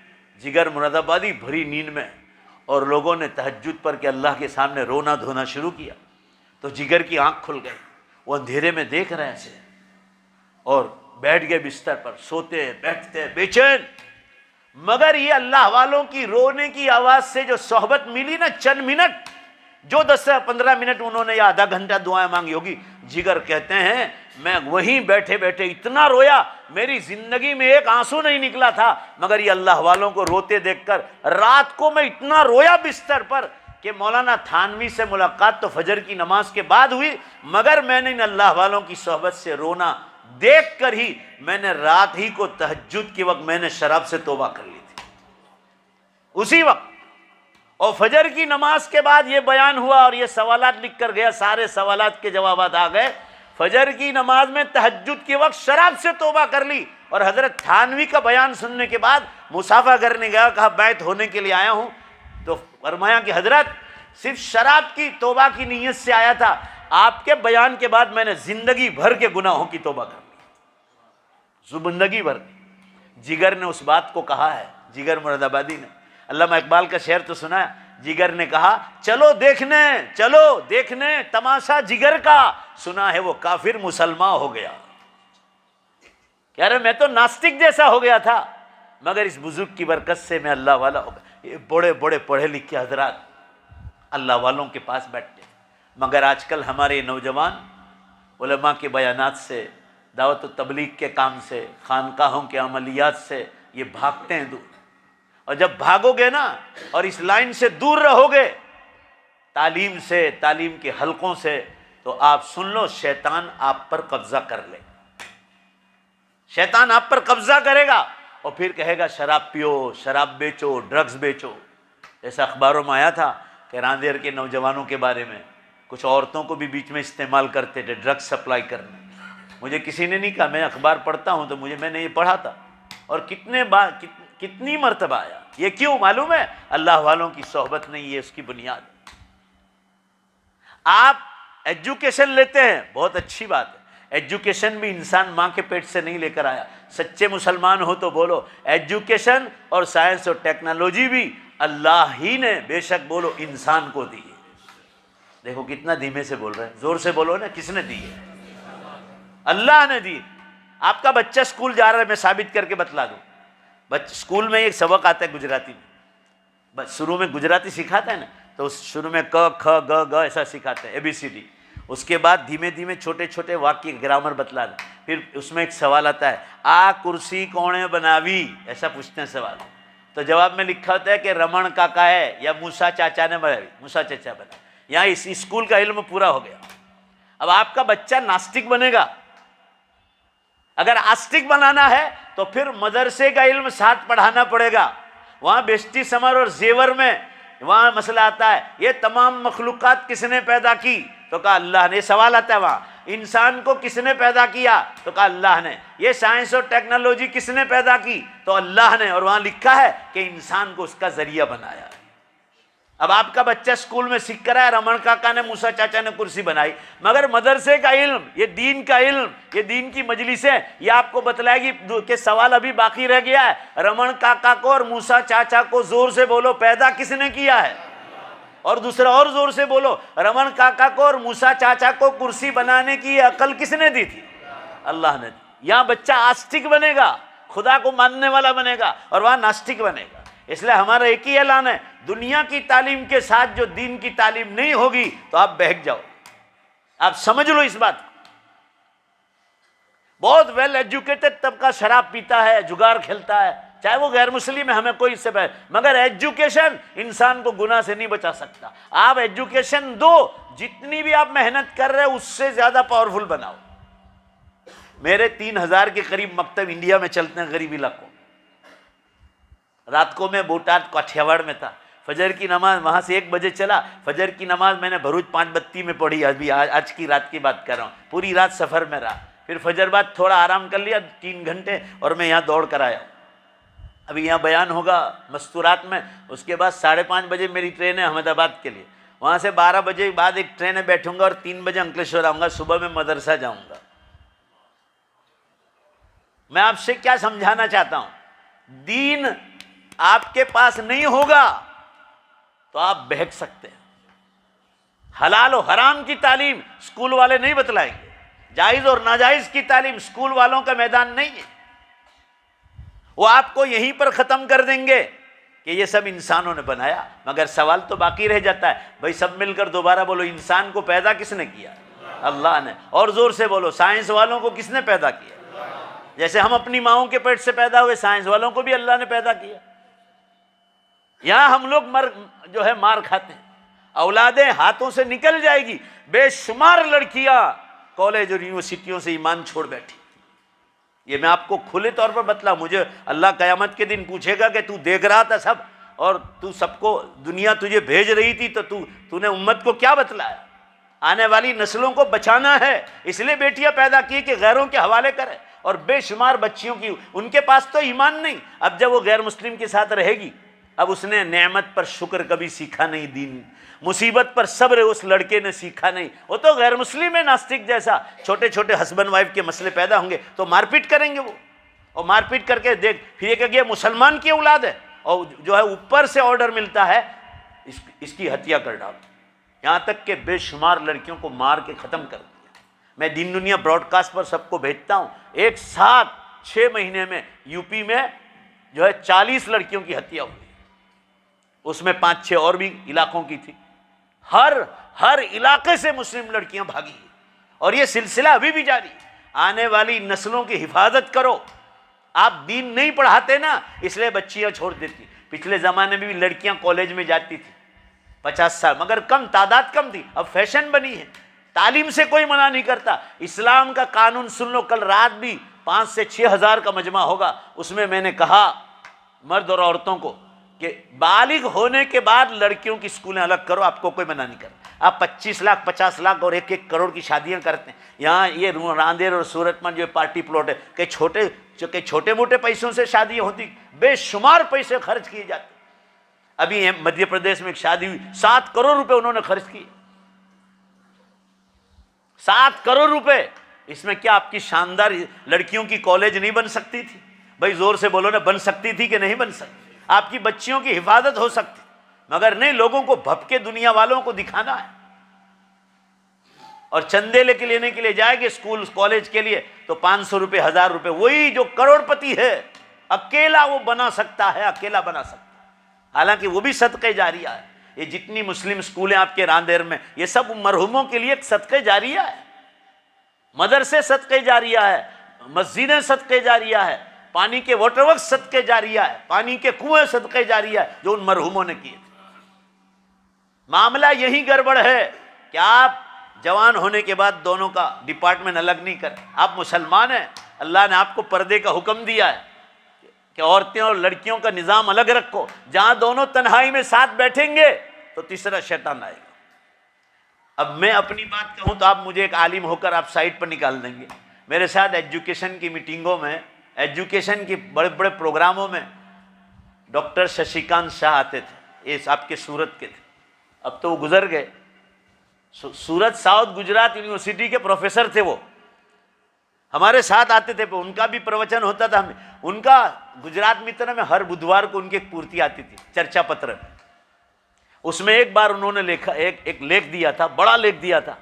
जिगर मुरादाबादी भरी नींद में, और लोगों ने तहज्जुद पर के अल्लाह के सामने रोना धोना शुरू किया। तो जिगर की आंख खुल गई, वो अंधेरे में देख रहे ऐसे और बैठ गए बिस्तर पर, सोते बैठते बेचैन। मगर ये अल्लाह वालों की रोने की आवाज़ से जो सोहबत मिली ना, चंद मिनट, जो 10 से 15 मिनट उन्होंने या आधा घंटा दुआएं मांगी होगी, जिगर कहते हैं मैं वहीं बैठे बैठे इतना रोया, मेरी जिंदगी में एक आंसू नहीं निकला था, मगर ये अल्लाह वालों को रोते देखकर रात को मैं इतना रोया बिस्तर पर कि मौलाना थानवी से मुलाकात तो फजर की नमाज के बाद हुई, मगर मैंने इन अल्लाह वालों की सोहबत से रोना देख कर ही मैंने रात ही को तहज्जुद के वक्त मैंने शराब से तौबा कर ली थी उसी वक्त। और फजर की नमाज के बाद ये बयान हुआ और ये सवालात लिख कर गया, सारे सवालात के जवाबात आ गए। फजर की नमाज में तहज्जुद के वक्त शराब से तौबा कर ली, और हजरत थानवी का बयान सुनने के बाद मुसाफा करने गया, कहा बैत होने के लिए आया हूं। तो फरमाया कि हजरत सिर्फ शराब की तौबा की नीयत से आया था, आपके बयान के बाद मैंने जिंदगी भर के गुनाहों की तौबा कर ली, जिंदगी भर। जिगर ने उस बात को कहा है, जिगर मुरादाबादी ने। अल्लामा इकबाल का शेर तो सुना है, जिगर ने कहा चलो देखने तमाशा जिगर का, सुना है वो काफिर मुसलमान हो गया। कह रहे मैं तो नास्तिक जैसा हो गया था, मगर इस बुजुर्ग की बरकत से मैं अल्लाह वाला हो गया। ये बड़े बड़े पढ़े लिखे हजरात अल्लाह वालों के पास बैठते, मगर आजकल हमारे नौजवान उलमा के बयानात से, दावत व तबलीग के काम से, खानकाहों के अमलियात से ये भागते हैं दूर। और जब भागोगे ना और इस लाइन से दूर रहोगे, तालीम से, तालीम के हलकों से, तो आप सुन लो शैतान आप पर कब्जा कर ले। शैतान आप पर कब्जा करेगा और फिर कहेगा शराब पियो, शराब बेचो, ड्रग्स बेचो। ऐसा अखबारों में आया था कि रांदेर के नौजवानों के बारे में, कुछ औरतों को भी बीच में इस्तेमाल करते थे ड्रग्स सप्लाई करने। मुझे किसी ने नहीं कहा, मैं अखबार पढ़ता हूँ तो मैंने ये पढ़ा था, और कितनी मर्तबा आया। ये क्यों मालूम है? अल्लाह वालों की सोहबत नहीं है उसकी बुनियाद। आप एजुकेशन लेते हैं, बहुत अच्छी बात है, एजुकेशन भी इंसान माँ के पेट से नहीं लेकर आया। सच्चे मुसलमान हो तो बोलो, एजुकेशन और साइंस और टेक्नोलॉजी भी अल्लाह ही ने बेशक बोलो इंसान को दी है। देखो कितना धीमे से बोल रहे हैं, जोर से बोलो ना, किसने दी है? अल्लाह ने दी। आपका बच्चा स्कूल जा रहा है, मैं साबित करके बतला दूं। स्कूल में एक सबक आता है गुजराती में, शुरू में गुजराती सिखाता है ना, तो शुरू में क ख ग ग ऐसा सिखाते हैं, ABCD। उसके बाद धीमे धीमे छोटे छोटे वाक्य ग्रामर बतला दें। फिर उसमें एक सवाल आता है, आ कुर्सी कौने बनावी, ऐसा पूछते हैं सवाल। तो जवाब में लिखा होता है कि रमन काका है या मूसा चाचा ने बनाई, मूसा चाचा बना। यहाँ इस स्कूल का इल्म पूरा हो गया। अब आपका बच्चा नास्तिक बनेगा। अगर आस्तिक बनाना है तो फिर मदरसे का इल्म साथ पढ़ाना पड़ेगा। वहाँ बेश्ती समर और जेवर में वहाँ मसला आता है, ये तमाम मखलूकात किसने पैदा की? तो कहा अल्लाह ने। सवाल आता है वहाँ, इंसान को किसने पैदा किया? तो कहा अल्लाह ने। ये साइंस और टेक्नोलॉजी किसने पैदा की? तो अल्लाह ने। और वहाँ लिखा है कि इंसान को उसका जरिया बनाया। अब आपका बच्चा स्कूल में सीख कर आया, रमन काका ने, मूसा चाचा ने कुर्सी बनाई, मगर मदरसे का इल्म, ये दीन का इल्म, ये दीन की मजलिस है, ये आपको बतलाएगी कि सवाल अभी बाकी रह गया है। रमन काका को और मूसा चाचा को जोर से बोलो, पैदा किसने किया है? और दूसरा और जोर से बोलो, रमन काका को और मूसा चाचा को कुर्सी बनाने की अकल किसने दी थी? अल्लाह ने दी। यहाँ बच्चा आस्तिक बनेगा, खुदा को मानने वाला बनेगा, और वहाँ नास्तिक बनेगा। इसलिए हमारा एक ही ऐलान है, दुनिया की तालीम के साथ जो दीन की तालीम नहीं होगी तो आप बहक जाओ। आप समझ लो इस बात को। बहुत वेल एजुकेटेड तबका शराब पीता है, जुगार खेलता है, चाहे वो गैर मुस्लिम है, हमें कोई इससे मगर एजुकेशन इंसान को गुनाह से नहीं बचा सकता। आप एजुकेशन दो, जितनी भी आप मेहनत कर रहे हो उससे ज्यादा पावरफुल बनाओ। मेरे 3000 के करीब मकतब इंडिया में चलते हैं गरीब इलाकों। रात को मैं बोटाद काठियावाड़ में था, फजर की नमाज वहाँ से 1 बजे चला। फजर की नमाज मैंने भरूच 5 बत्ती में पढ़ी। अभी आज की रात की बात कर रहा हूँ। पूरी रात सफ़र में रहा, फिर फजर बाद थोड़ा आराम कर लिया 3 घंटे, और मैं यहाँ दौड़ कर आया। अभी यहाँ बयान होगा मस्तूरात में, उसके बाद 5:30 बजे मेरी ट्रेन है अहमदाबाद के लिए। वहाँ से 12 बजे बाद एक ट्रेन में बैठूंगा और 3 बजे अंकलेश्वर आऊँगा। सुबह में मदरसा जाऊँगा। मैं आपसे क्या समझाना चाहता हूँ, दीन आपके पास नहीं होगा तो आप बहक सकते हैं। हलाल और हराम की तालीम स्कूल वाले नहीं बतलाएंगे, जायज और नाजायज की तालीम स्कूल वालों का मैदान नहीं है। वो आपको यहीं पर खत्म कर देंगे कि ये सब इंसानों ने बनाया। मगर सवाल तो बाकी रह जाता है, भाई सब मिलकर दोबारा बोलो, इंसान को पैदा किसने किया? अल्लाह ने। और जोर से बोलो, साइंस वालों को किसने पैदा किया? जैसे हम अपनी माओं के पेट से पैदा हुए, साइंस वालों को भी अल्लाह ने पैदा किया। यहां हम लोग मार खाते हैं, औलादें हाथों से निकल जाएगी। बेशुमार लड़कियां कॉलेज और यूनिवर्सिटियों से ईमान छोड़ बैठी। ये मैं आपको खुले तौर पर बतला, मुझे अल्लाह कयामत के दिन पूछेगा कि तू देख रहा था सब, और तू सबको, दुनिया तुझे भेज रही थी तो तूने उम्मत को क्या बतलाया? आने वाली नस्लों को बचाना है, इसलिए बेटियां पैदा की कि गैरों के हवाले करें। और बेशुमार बच्चियों की, उनके पास तो ईमान नहीं। अब जब वो गैर मुस्लिम के साथ रहेगी, अब उसने नेमत पर शुक्र कभी सीखा नहीं, दीन मुसीबत पर सब्र उस लड़के ने सीखा नहीं। वो तो गैर मुस्लिम है, नास्तिक जैसा। छोटे छोटे हस्बैंड वाइफ के मसले पैदा होंगे तो मारपीट करेंगे वो, और मारपीट करके देख फिर ये कहेंगे मुसलमान की औलाद है, और जो है ऊपर से ऑर्डर मिलता है इसकी हत्या कर डालो। यहाँ तक कि बेशुमार लड़कियों को मार के ख़त्म कर दिया। मैं दीन दुनिया ब्रॉडकास्ट पर सबको भेजता हूँ। एक साथ 6 महीने में यूपी में जो है 40 लड़कियों की हत्या हुई, उसमें 5-6 और भी इलाकों की थी। हर इलाके से मुस्लिम लड़कियां भागी, और ये सिलसिला अभी भी जारी। आने वाली नस्लों की हिफाजत करो। आप दीन नहीं पढ़ाते ना, इसलिए बच्चियां छोड़ देती। पिछले ज़माने में भी लड़कियां कॉलेज में जाती थी 50 साल, मगर कम, तादाद कम थी। अब फैशन बनी है। तालीम से कोई मना नहीं करता। इस्लाम का कानून सुन लो, कल रात भी 5 से 6 हज़ार का मजमा होगा। उसमें मैंने कहा मर्द और औरतों को कि बालिग होने के बाद लड़कियों की स्कूलें अलग करो, आपको कोई मना नहीं करता। आप 25 लाख 50 लाख और 1-1 करोड़ की शादियां करते हैं। यहाँ ये रांदेर और सूरत में जो पार्टी प्लॉट है, कई छोटे मोटे पैसों से शादियां होती, बेशुमार पैसे खर्च किए जाते। अभी मध्य प्रदेश में एक शादी हुई, 7 करोड़ रुपए उन्होंने खर्च किए। 7 करोड़ रुपए। इसमें क्या आपकी शानदार लड़कियों की कॉलेज नहीं बन सकती थी? भाई जोर से बोलो ना, बन सकती थी कि नहीं बन सकती? आपकी बच्चियों की हिफाजत हो सकती, मगर नहीं, लोगों को भपके दुनिया वालों को दिखाना है। और चंदे लेने के लिए जाएंगे स्कूल कॉलेज के लिए तो 500 रुपए 1000 रुपए। वही जो करोड़पति है अकेला वो बना सकता है, अकेला बना सकता है। हालांकि वो भी सदक़े जारिया है। ये जितनी मुस्लिम स्कूलें आपके रांदेर में, ये सब मरहुमों के लिए एक सदक़े जारिया है। मदरसे सदक़े जारिया है, मस्जिदें सदक़े जारिया है, पानी के वाटरवर्क सदक़े जारिया है, पानी के कुएं सदक़े जारिया है जो उन मरहुमों ने किए थे। मामला यही गड़बड़ है कि आप जवान होने के बाद दोनों का डिपार्टमेंट अलग नहीं कर। आप मुसलमान हैं, अल्लाह ने आपको पर्दे का हुक्म दिया है कि औरतें और लड़कियों का निज़ाम अलग रखो। जहां दोनों तन्हाई में साथ बैठेंगे तो तीसरा शैतान आएगा। अब मैं अपनी बात कहूँ तो आप मुझे एक आलिम होकर आप साइड पर निकाल देंगे। मेरे साथ एजुकेशन की मीटिंगों में, एजुकेशन की बड़े बड़े प्रोग्रामों में डॉक्टर शशिकांत शाह आते थे, ये आपके सूरत के थे, अब तो वो गुजर गए। सूरत साउथ गुजरात यूनिवर्सिटी के प्रोफेसर थे, वो हमारे साथ आते थे, उनका भी प्रवचन होता था। उनका गुजरात मित्र में हर बुधवार को उनकी एक पूर्ति आती थी, चर्चा पत्र। उसमें एक बार उन्होंने एक लेख दिया था, बड़ा लेख दिया था,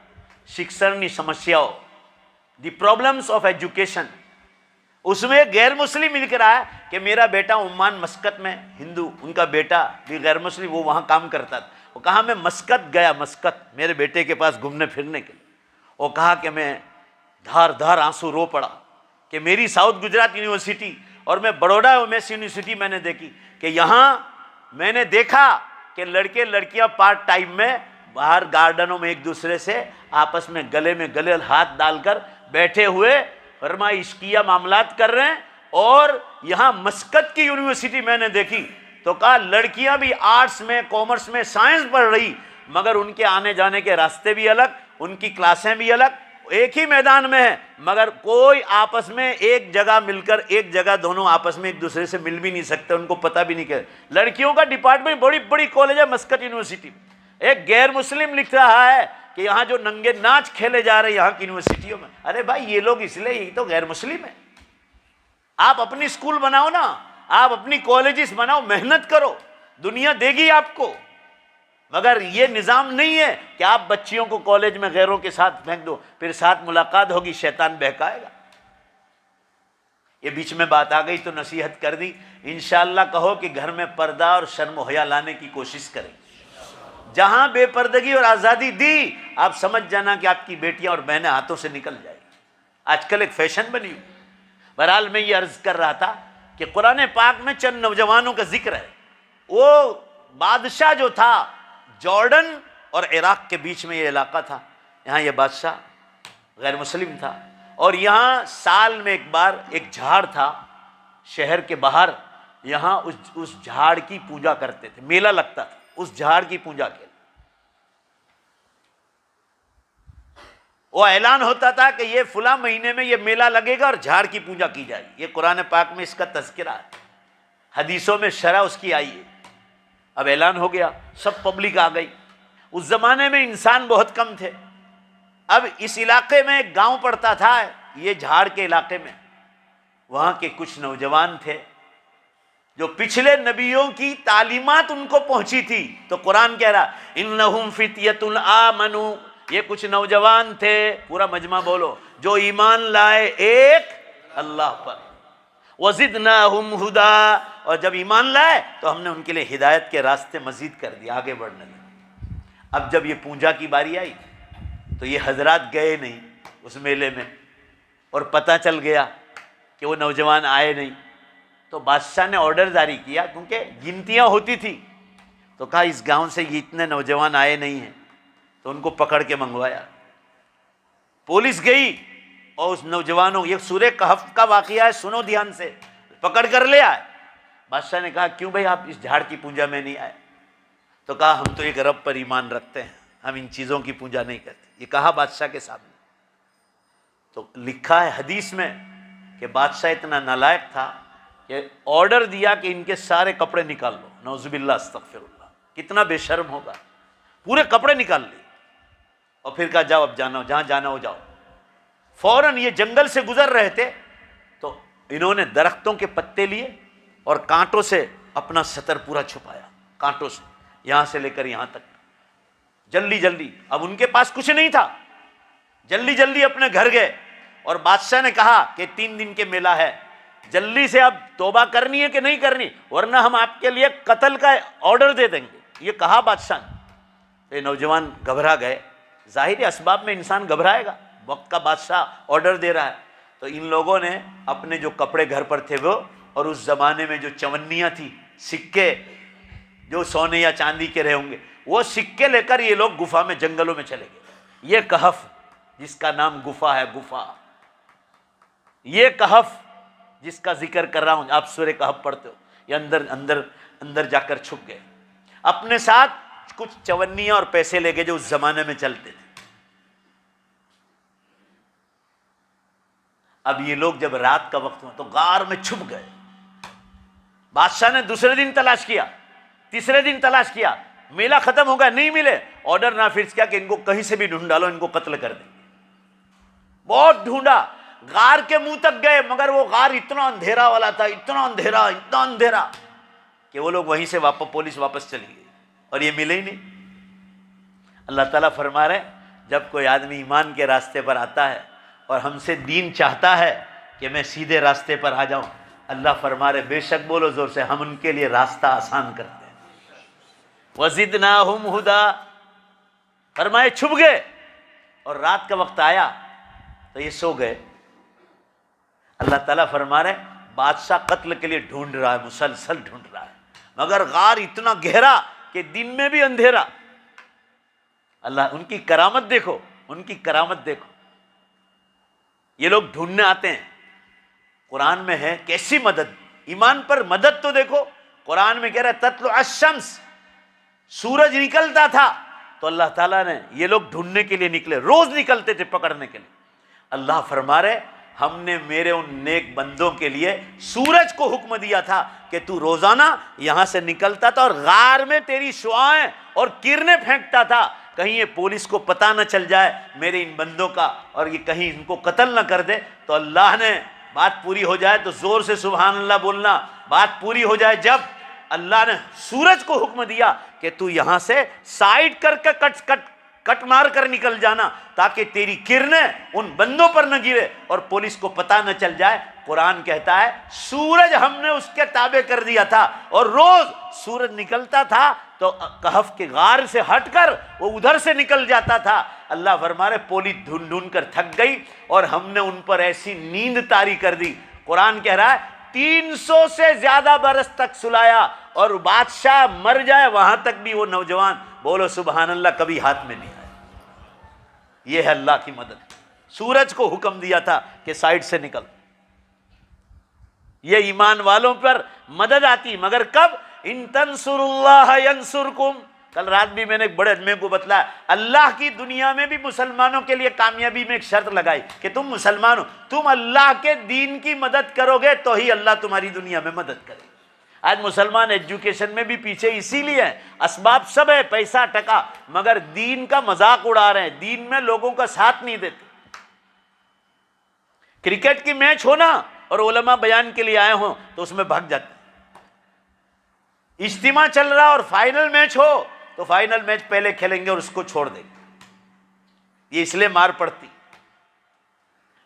शिक्षण समस्याओं, द प्रॉब्लम्स ऑफ एजुकेशन। उसमें एक गैर मुस्लिम लिख रहा है कि मेरा बेटा ओमान मस्कत में, हिंदू, उनका बेटा भी गैर मुस्लिम, वो वहाँ काम करता था। वो कहा मैं मस्कत गया, मस्कत मेरे बेटे के पास घूमने फिरने के लिए। वो कहा कि मैं धार धार आंसू रो पड़ा कि मेरी साउथ गुजरात यूनिवर्सिटी और मैं बड़ौदा उमेश यूनिवर्सिटी मैंने देखी कि यहाँ मैंने देखा कि लड़के लड़कियाँ पार्ट टाइम में बाहर गार्डनों में एक दूसरे से आपस में गले हाथ डालकर बैठे हुए फरमा इश्किया मामलात कर रहे हैं। और यहाँ मस्कत की यूनिवर्सिटी मैंने देखी तो कहा लड़कियां भी आर्ट्स में, कॉमर्स में, साइंस पढ़ रही, मगर उनके आने जाने के रास्ते भी अलग, उनकी क्लासें भी अलग, एक ही मैदान में है, मगर कोई आपस में एक जगह मिलकर, एक जगह दोनों आपस में एक दूसरे से मिल भी नहीं सकते, उनको पता भी नहीं कर। लड़कियों का डिपार्टमेंट बड़ी बड़ी कॉलेज है मस्कत यूनिवर्सिटी। एक गैर मुस्लिम लिख रहा है कि यहाँ जो नंगे नाच खेले जा रहे हैं यहाँ की यूनिवर्सिटियों में। अरे भाई ये लोग इसलिए, ये तो गैर मुस्लिम है। आप अपनी स्कूल बनाओ ना, आप अपनी कॉलेजेस बनाओ, मेहनत करो, दुनिया देगी आपको। मगर ये निज़ाम नहीं है कि आप बच्चियों को कॉलेज में गैरों के साथ फेंक दो, फिर साथ मुलाकात होगी, शैतान बहकाएगा। ये बीच में बात आ गई तो नसीहत कर दी। इंशाअल्लाह कहो कि घर में पर्दा और शर्म हया लाने की कोशिश करें। जहां बेपर्दगी और आज़ादी दी, आप समझ जाना कि आपकी बेटियां और बहनें हाथों से निकल जाएगी। आजकल एक फैशन बनी हुई। बहरहाल मैं ये अर्ज कर रहा था कि कुरान पाक में चंद नौजवानों का जिक्र है। वो बादशाह जो था, जॉर्डन और इराक के बीच में ये इलाका था, यहाँ ये बादशाह गैर मुस्लिम था। और यहाँ साल में एक बार एक झाड़ था शहर के बाहर, यहाँ उस झाड़ की पूजा करते थे, मेला लगता था उस झाड़ की पूजा के लिए। वो ऐलान होता था कि ये फुला महीने में ये मेला लगेगा और झाड़ की पूजा की जाएगी। ये कुरान पाक में इसका तज़किरा है, हदीसों में शरह उसकी आई है। अब ऐलान हो गया, सब पब्लिक आ गई। उस जमाने में इंसान बहुत कम थे। अब इस इलाके में एक गांव पड़ता था, ये झाड़ के इलाके में, वहां के कुछ नौजवान थे जो पिछले नबियों की तालीमात उनको पहुंची थी। तो कुरान कह रहा इन्नहुम फित्यतुन आमनू, ये कुछ नौजवान थे, पूरा मजमा बोलो, जो ईमान लाए एक अल्लाह पर, वज़िदनाहुम हुदा, और जब ईमान लाए तो हमने उनके लिए हिदायत के रास्ते मजीद कर दिए, आगे बढ़ने लगे। अब जब ये पूजा की बारी आई तो ये हजरात गए नहीं उस मेले में, और पता चल गया कि वो नौजवान आए नहीं। तो बादशाह ने ऑर्डर जारी किया, क्योंकि गिनतियां होती थी, तो कहा इस गांव से ये इतने नौजवान आए नहीं हैं, तो उनको पकड़ के मंगवाया। पुलिस गई और उस नौजवानों, ये सूरह कहफ का वाकया है, सुनो ध्यान से, पकड़ कर ले आए। बादशाह ने कहा क्यों भाई आप इस झाड़ की पूजा में नहीं आए? तो कहा हम तो एक रब पर ईमान रखते हैं, हम इन चीज़ों की पूजा नहीं करते। ये कहा बादशाह के सामने। तो लिखा है हदीस में कि बादशाह इतना नालायक था कि ऑर्डर दिया कि इनके सारे कपड़े निकाल लो। नौजुबिल्लाह अस्तगफिरुल्लाह, कितना बेशर्म होगा। पूरे कपड़े निकाल लिए और फिर कहा जाओ अब जाना, जहाँ जाना हो जाओ। फौरन ये जंगल से गुजर रहे थे तो इन्होंने दरख्तों के पत्ते लिए और कांटों से अपना सतर पूरा छुपाया, कांटों से यहाँ से लेकर यहाँ तक, जल्दी जल्दी। अब उनके पास कुछ नहीं था, जल्दी जल्दी अपने घर गए। और बादशाह ने कहा कि 3 दिन के मेला है, जल्दी से अब तौबा करनी है कि नहीं करनी, वरना हम आपके लिए कत्ल का ऑर्डर दे देंगे। ये कहा बादशाह ने। तो ये नौजवान घबरा गए। जाहिर असबाब में इंसान घबराएगा, वक्त का बादशाह ऑर्डर दे रहा है। तो इन लोगों ने अपने जो कपड़े घर पर थे वो, और उस ज़माने में जो चवन्नियाँ थी, सिक्के जो सोने या चांदी के रहे होंगे, वो सिक्के लेकर ये लोग गुफा में, जंगलों में चले गए। ये कहफ जिसका नाम गुफा है, गुफा, ये कहफ जिसका जिक्र कर रहा हूँ, आप सूरह कहफ पढ़ते हो, ये अंदर अंदर अंदर जाकर छुप गए। अपने साथ कुछ चवन्नियाँ और पैसे ले गए जो उस ज़माने में चलते थे। अब ये लोग जब रात का वक्त हुआ तो गार में छुप गए। बादशाह ने दूसरे दिन तलाश किया, तीसरे दिन तलाश किया, मेला खत्म हो गया, नहीं मिले। ऑर्डर नाफिज किया कि इनको कहीं से भी ढूंढ डालो, इनको कत्ल कर देंगे। बहुत ढूंढा, गार के मुंह तक गए, मगर वो गार इतना अंधेरा वाला था, इतना अंधेरा, इतना अंधेरा कि वो लोग वहीं से पुलिस वापस चली गई और ये मिले ही नहीं। अल्लाह ताला फरमा रहे, जब कोई आदमी ईमान के रास्ते पर आता है और हमसे दीन चाहता है कि मैं सीधे रास्ते पर आ जाऊं, अल्लाह फरमा रहे बेशक, बोलो जोर से, हम उनके लिए रास्ता आसान करते हैं। वज़िदनाहुम हुदा, फरमाए छुप गए और रात का वक्त आया तो ये सो गए। अल्लाह ताला फरमा रहे बादशाह कत्ल के लिए ढूंढ रहा है, मुसलसल ढूंढ रहा है, मगर गार इतना गहरा कि दिन में भी अंधेरा। अल्लाह, उनकी करामत देखो, उनकी करामत देखो। ये लोग ढूंढने आते हैं, कुरान में है कैसी मदद, ईमान पर मदद तो देखो। कुरान में कह रहा है तत्लु अश-शम्स, सूरज निकलता था तो अल्लाह ताला ने, ये लोग ढूंढने के लिए निकले, रोज निकलते थे पकड़ने के लिए। अल्लाह फरमा रहे हमने मेरे उन नेक बंदों के लिए सूरज को हुक्म दिया था कि तू रोजाना यहां से निकलता था और गार में तेरी शुआएं और किरणें फेंकता था, कहीं ये पुलिस को पता न चल जाए मेरे इन बंदों का और ये कहीं इनको कत्ल न कर दे। तो अल्लाह ने, बात पूरी हो जाए तो जोर से सुभान अल्लाह बोलना, बात पूरी हो जाए जब अल्लाह ने सूरज को हुक्म दिया कि तू यहां से साइड करके कट मार कर निकल जाना ताकि तेरी किरणें उन बंदों पर न गिरे और पुलिस को पता न चल जाए। कुरान कहता है सूरज हमने उसके ताबे कर दिया था और रोज सूरज निकलता था तो कहफ के गार से हटकर वो उधर से निकल जाता था। अल्लाह फरमा रहे पुलिस ढूंढ ढूंढ कर थक गई और हमने उन पर ऐसी नींद तारी कर दी। कुरान कह रहा है 300 से ज्यादा बरस तक सुलाया और बादशाह मर जाए वहां तक भी वो नौजवान, बोलो सुभान अल्लाह, कभी हाथ में नहीं आया। ये है अल्लाह की मदद। सूरज को हुक्म दिया था कि साइड से निकल। ये ईमान वालों पर मदद आती, मगर कब? इन तंसुरुल्लाह यंसुरकुम। कल रात भी मैंने एक बड़े आदमी को बतलाया, अल्लाह की दुनिया में भी मुसलमानों के लिए कामयाबी में एक शर्त लगाई कि तुम मुसलमान हो, तुम अल्लाह के दीन की मदद करोगे तो ही अल्लाह तुम्हारी दुनिया में मदद करे। आज मुसलमान एजुकेशन में भी पीछे इसीलिए है, असबाब सब है, पैसा टका, मगर दीन का मजाक उड़ा रहे हैं, दीन में लोगों का साथ नहीं देते। क्रिकेट की मैच हो ना और उलमा बयान के लिए आए हो तो उसमें भाग जाते। इज्तिमा चल रहा और फाइनल मैच हो तो फाइनल मैच पहले खेलेंगे और उसको छोड़ देंगे। ये इसलिए मार पड़ती।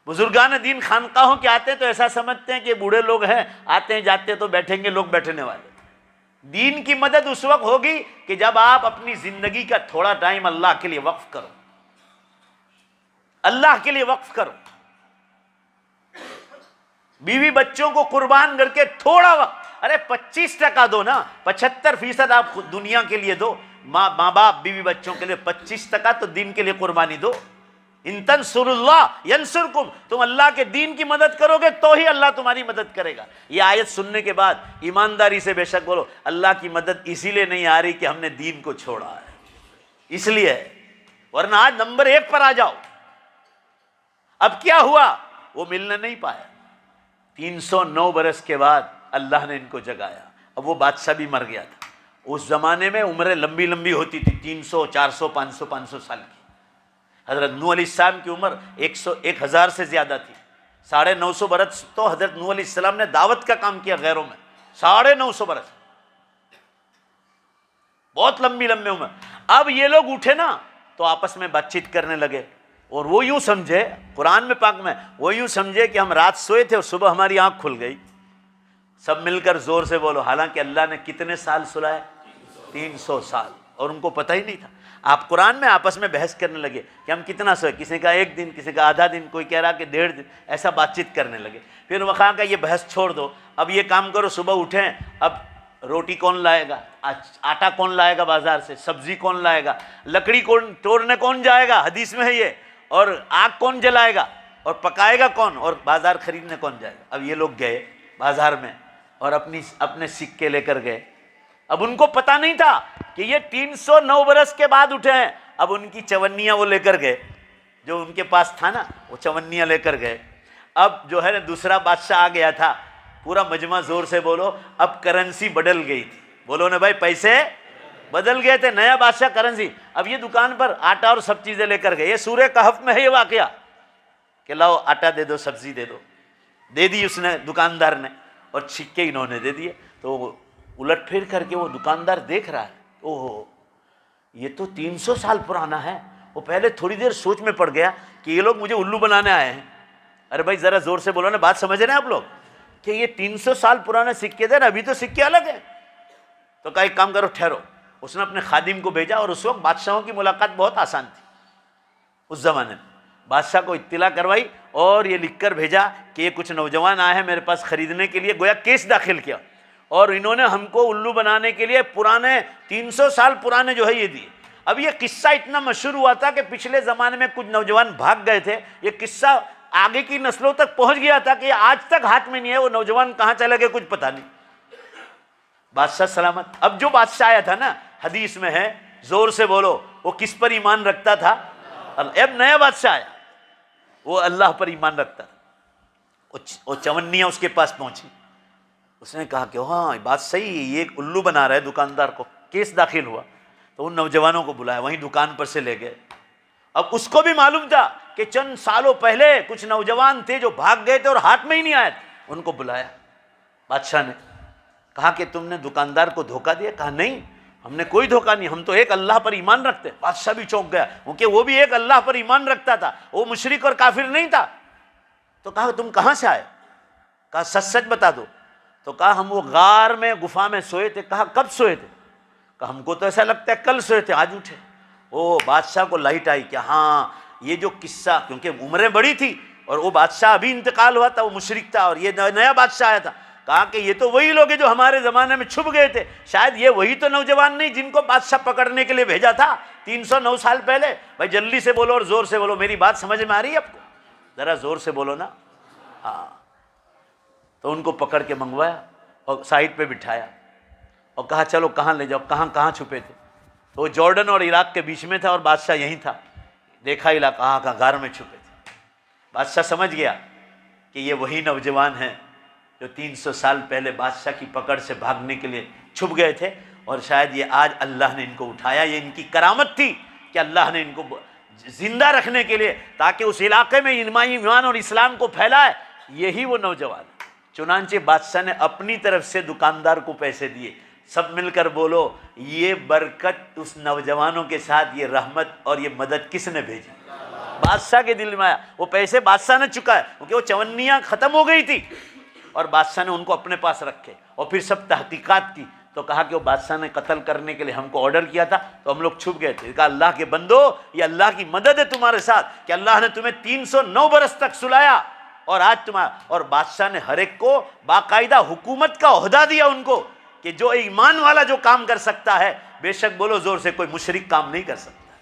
बुजुर्गान दीन खानकाहों के आते हैं तो ऐसा समझते हैं कि बूढ़े लोग हैं, आते हैं जाते हैं तो बैठेंगे लोग बैठने वाले। दीन की मदद उस वक्त होगी कि जब आप अपनी जिंदगी का थोड़ा टाइम अल्लाह के लिए वक्फ करो, अल्लाह के लिए वक्फ करो। बीवी बच्चों को कुर्बान करके थोड़ा वक्त, अरे 25% दो ना, 75% आप दुनिया के लिए दो, माँ बाप बीवी बच्चों के लिए 25% तो दीन के लिए कुर्बानी दो। इन तंसुरुल्लाह यंसुरकुम, तुम अल्लाह के दीन की मदद करोगे तो ही अल्लाह तुम्हारी मदद करेगा। ये आयत सुनने के बाद ईमानदारी से बेशक बोलो, अल्लाह की मदद इसीलिए नहीं आ रही कि हमने दीन को छोड़ा है, इसलिए, वरना आज नंबर 1 पर आ जाओ। अब क्या हुआ? वो मिलने नहीं पाया। 309 बरस के बाद अल्लाह ने इनको जगाया। अब वो बादशाह भी मर गया था। उस जमाने में उम्रें लंबी लंबी होती थी, 300, 400, 500 साल की। हजरत नूह अलैहिस्सलाम की उम्र 1000 से ज्यादा थी। 950 बरस तो हजरत नूह अलैहिस्सलाम ने दावत का काम किया गैरों में, 950 बरस, बहुत लंबी लंबी उम्र। अब ये लोग उठे ना तो आपस में बातचीत करने लगे और वो यूं समझे, कुरान में पाक में वो यूं समझे कि हम रात सोए थे और सुबह हमारी आंख खुल गई। सब मिलकर जोर से बोलो, हालांकि अल्लाह ने कितने साल सुलाए? 300 साल, और उनको पता ही नहीं था। आप कुरान में आपस में बहस करने लगे कि हम कितना सोए, किसी का 1 दिन, किसी का आधा दिन, कोई कह रहा कि 1.5 दिन, ऐसा बातचीत करने लगे। फिर वहाँ का ये बहस छोड़ दो, अब ये काम करो, सुबह उठें, अब रोटी कौन लाएगा, आटा कौन लाएगा बाजार से, सब्जी कौन लाएगा, लकड़ी कौन तोड़ने कौन जाएगा, हदीस में है ये, और आग कौन जलाएगा और पकाएगा कौन, और बाजार खरीदने कौन जाएगा। अब ये लोग गए बाजार में और अपने सिक्के लेकर गए। अब उनको पता नहीं था कि ये 309 बरस के बाद उठे हैं। अब उनकी चवन्नियां वो लेकर गए, जो उनके पास था ना, वो चवन्नियां लेकर गए। अब जो है ना दूसरा बादशाह आ गया था, पूरा मजमा जोर से बोलो, अब करेंसी बदल गई थी। बोलो ना भाई, पैसे बदल गए थे, नया बादशाह करेंसी। अब ये दुकान पर आटा और सब चीजें लेकर गए। ये सूरह कहफ में है ये वाकया कि लाओ आटा दे दो, सब्जी दे दो। दे दी उसने, दुकानदार ने, और छिक्के इन्होंने दे दिए। तो उलट फिर करके वो दुकानदार देख रहा है, ओहो ये तो 300 साल पुराना है। वो पहले थोड़ी देर सोच में पड़ गया कि ये लोग मुझे उल्लू बनाने आए हैं। अरे भाई जरा जोर से बोलो ना, बात समझ रहे हैं आप लोग कि ये 300 साल पुराने सिक्के थे ना, अभी तो सिक्के अलग है। तो कहा एक काम करो, ठहरो। उसने अपने खादिम को भेजा, और उस वक्त बादशाहों की मुलाकात बहुत आसान थी उस जमाने में। बादशाह को इत्तिला करवाई और ये लिखकर भेजा कि ये कुछ नौजवान आए हैं मेरे पास खरीदने के लिए। गोया केस दाखिल किया, और इन्होंने हमको उल्लू बनाने के लिए पुराने 300 साल पुराने जो है ये दिए। अब ये किस्सा इतना मशहूर हुआ था कि पिछले ज़माने में कुछ नौजवान भाग गए थे। ये किस्सा आगे की नस्लों तक पहुंच गया था कि आज तक हाथ में नहीं है, वो नौजवान कहाँ चले गए कुछ पता नहीं। बादशाह सलामत। अब जो बादशाह आया था ना, हदीस में है, जोर से बोलो, वो किस पर ईमान रखता था? अब नया बादशाह आया, वो अल्लाह पर ईमान रखता था। वो चवन्नियाँ उसके पास पहुंची। उसने कहा कि हाँ बात सही है, ये उल्लू बना रहा है दुकानदार को। केस दाखिल हुआ तो उन नौजवानों को बुलाया, वहीं दुकान पर से ले गए। अब उसको भी मालूम था कि चंद सालों पहले कुछ नौजवान थे जो भाग गए थे और हाथ में ही नहीं आए थे। उनको बुलाया बादशाह ने, कहा कि तुमने दुकानदार को धोखा दिया? कहा नहीं, हमने कोई धोखा नहीं, हम तो एक अल्लाह पर ईमान रखते। बादशाह भी चौंक गया, क्योंकि वो भी एक अल्लाह पर ईमान रखता था, वो मुशरिक और काफिर नहीं था। तो कहा तुम कहाँ से आए? कहा सच सच बता दो। तो कहा हम वो गार में गुफा में सोए थे। कहा कब सोए थे? कहा हमको तो ऐसा लगता है कल सोए थे, आज उठे। ओ बादशाह को लाइट आई कि हाँ ये जो किस्सा, क्योंकि उम्रें बड़ी थी और वो बादशाह अभी इंतकाल हुआ था, वो मुशरिक था और ये नया बादशाह आया था। कहा कि ये तो वही लोग हैं जो हमारे ज़माने में छुप गए थे, शायद ये वही तो नौजवान नहीं जिनको बादशाह पकड़ने के लिए भेजा था 309 साल पहले। भाई जल्दी से बोलो और ज़ोर से बोलो, मेरी बात समझ में आ रही है आपको? ज़रा ज़ोर से बोलो ना। हाँ, तो उनको पकड़ के मंगवाया और साइड पे बिठाया और कहा चलो कहाँ ले जाओ, कहाँ कहाँ छुपे थे? तो वो जॉर्डन और इराक के बीच में था और बादशाह यहीं था। देखा इलाका, कहाँ कहाँ गार में छुपे थे। बादशाह समझ गया कि ये वही नौजवान हैं जो 300 साल पहले बादशाह की पकड़ से भागने के लिए छुप गए थे, और शायद ये आज अल्लाह ने इनको उठाया। ये इनकी करामत थी कि अल्लाह ने इनको जिंदा रखने के लिए, ताकि उस इलाके में ईमान और इस्लाम को फैलाए। यही वो नौजवान। चुनांचे बादशाह ने अपनी तरफ से दुकानदार को पैसे दिए। सब मिलकर बोलो, ये बरकत उस नौजवानों के साथ, ये रहमत और ये मदद किसने भेजी? बादशाह के दिल में आया। वो पैसे बादशाह ने चुकाए, क्योंकि वो चवन्नियाँ खत्म हो गई थी और बादशाह ने उनको अपने पास रखे और फिर सब तहकीकात की। तो कहा कि वो बादशाह ने कत्ल करने के लिए हमको ऑर्डर किया था, तो हम लोग छुप गए थे। कहा अल्लाह के बंदो, ये अल्लाह की मदद है तुम्हारे साथ कि अल्लाह ने तुम्हें 309 बरस तक सुलाया, और आज तुम्हारा, और बादशाह ने हर एक को बाकायदा हुकूमत का ओहदा दिया उनको कि जो ईमान वाला जो काम कर सकता है, बेशक बोलो जोर से, कोई मुशरिक काम नहीं कर सकता।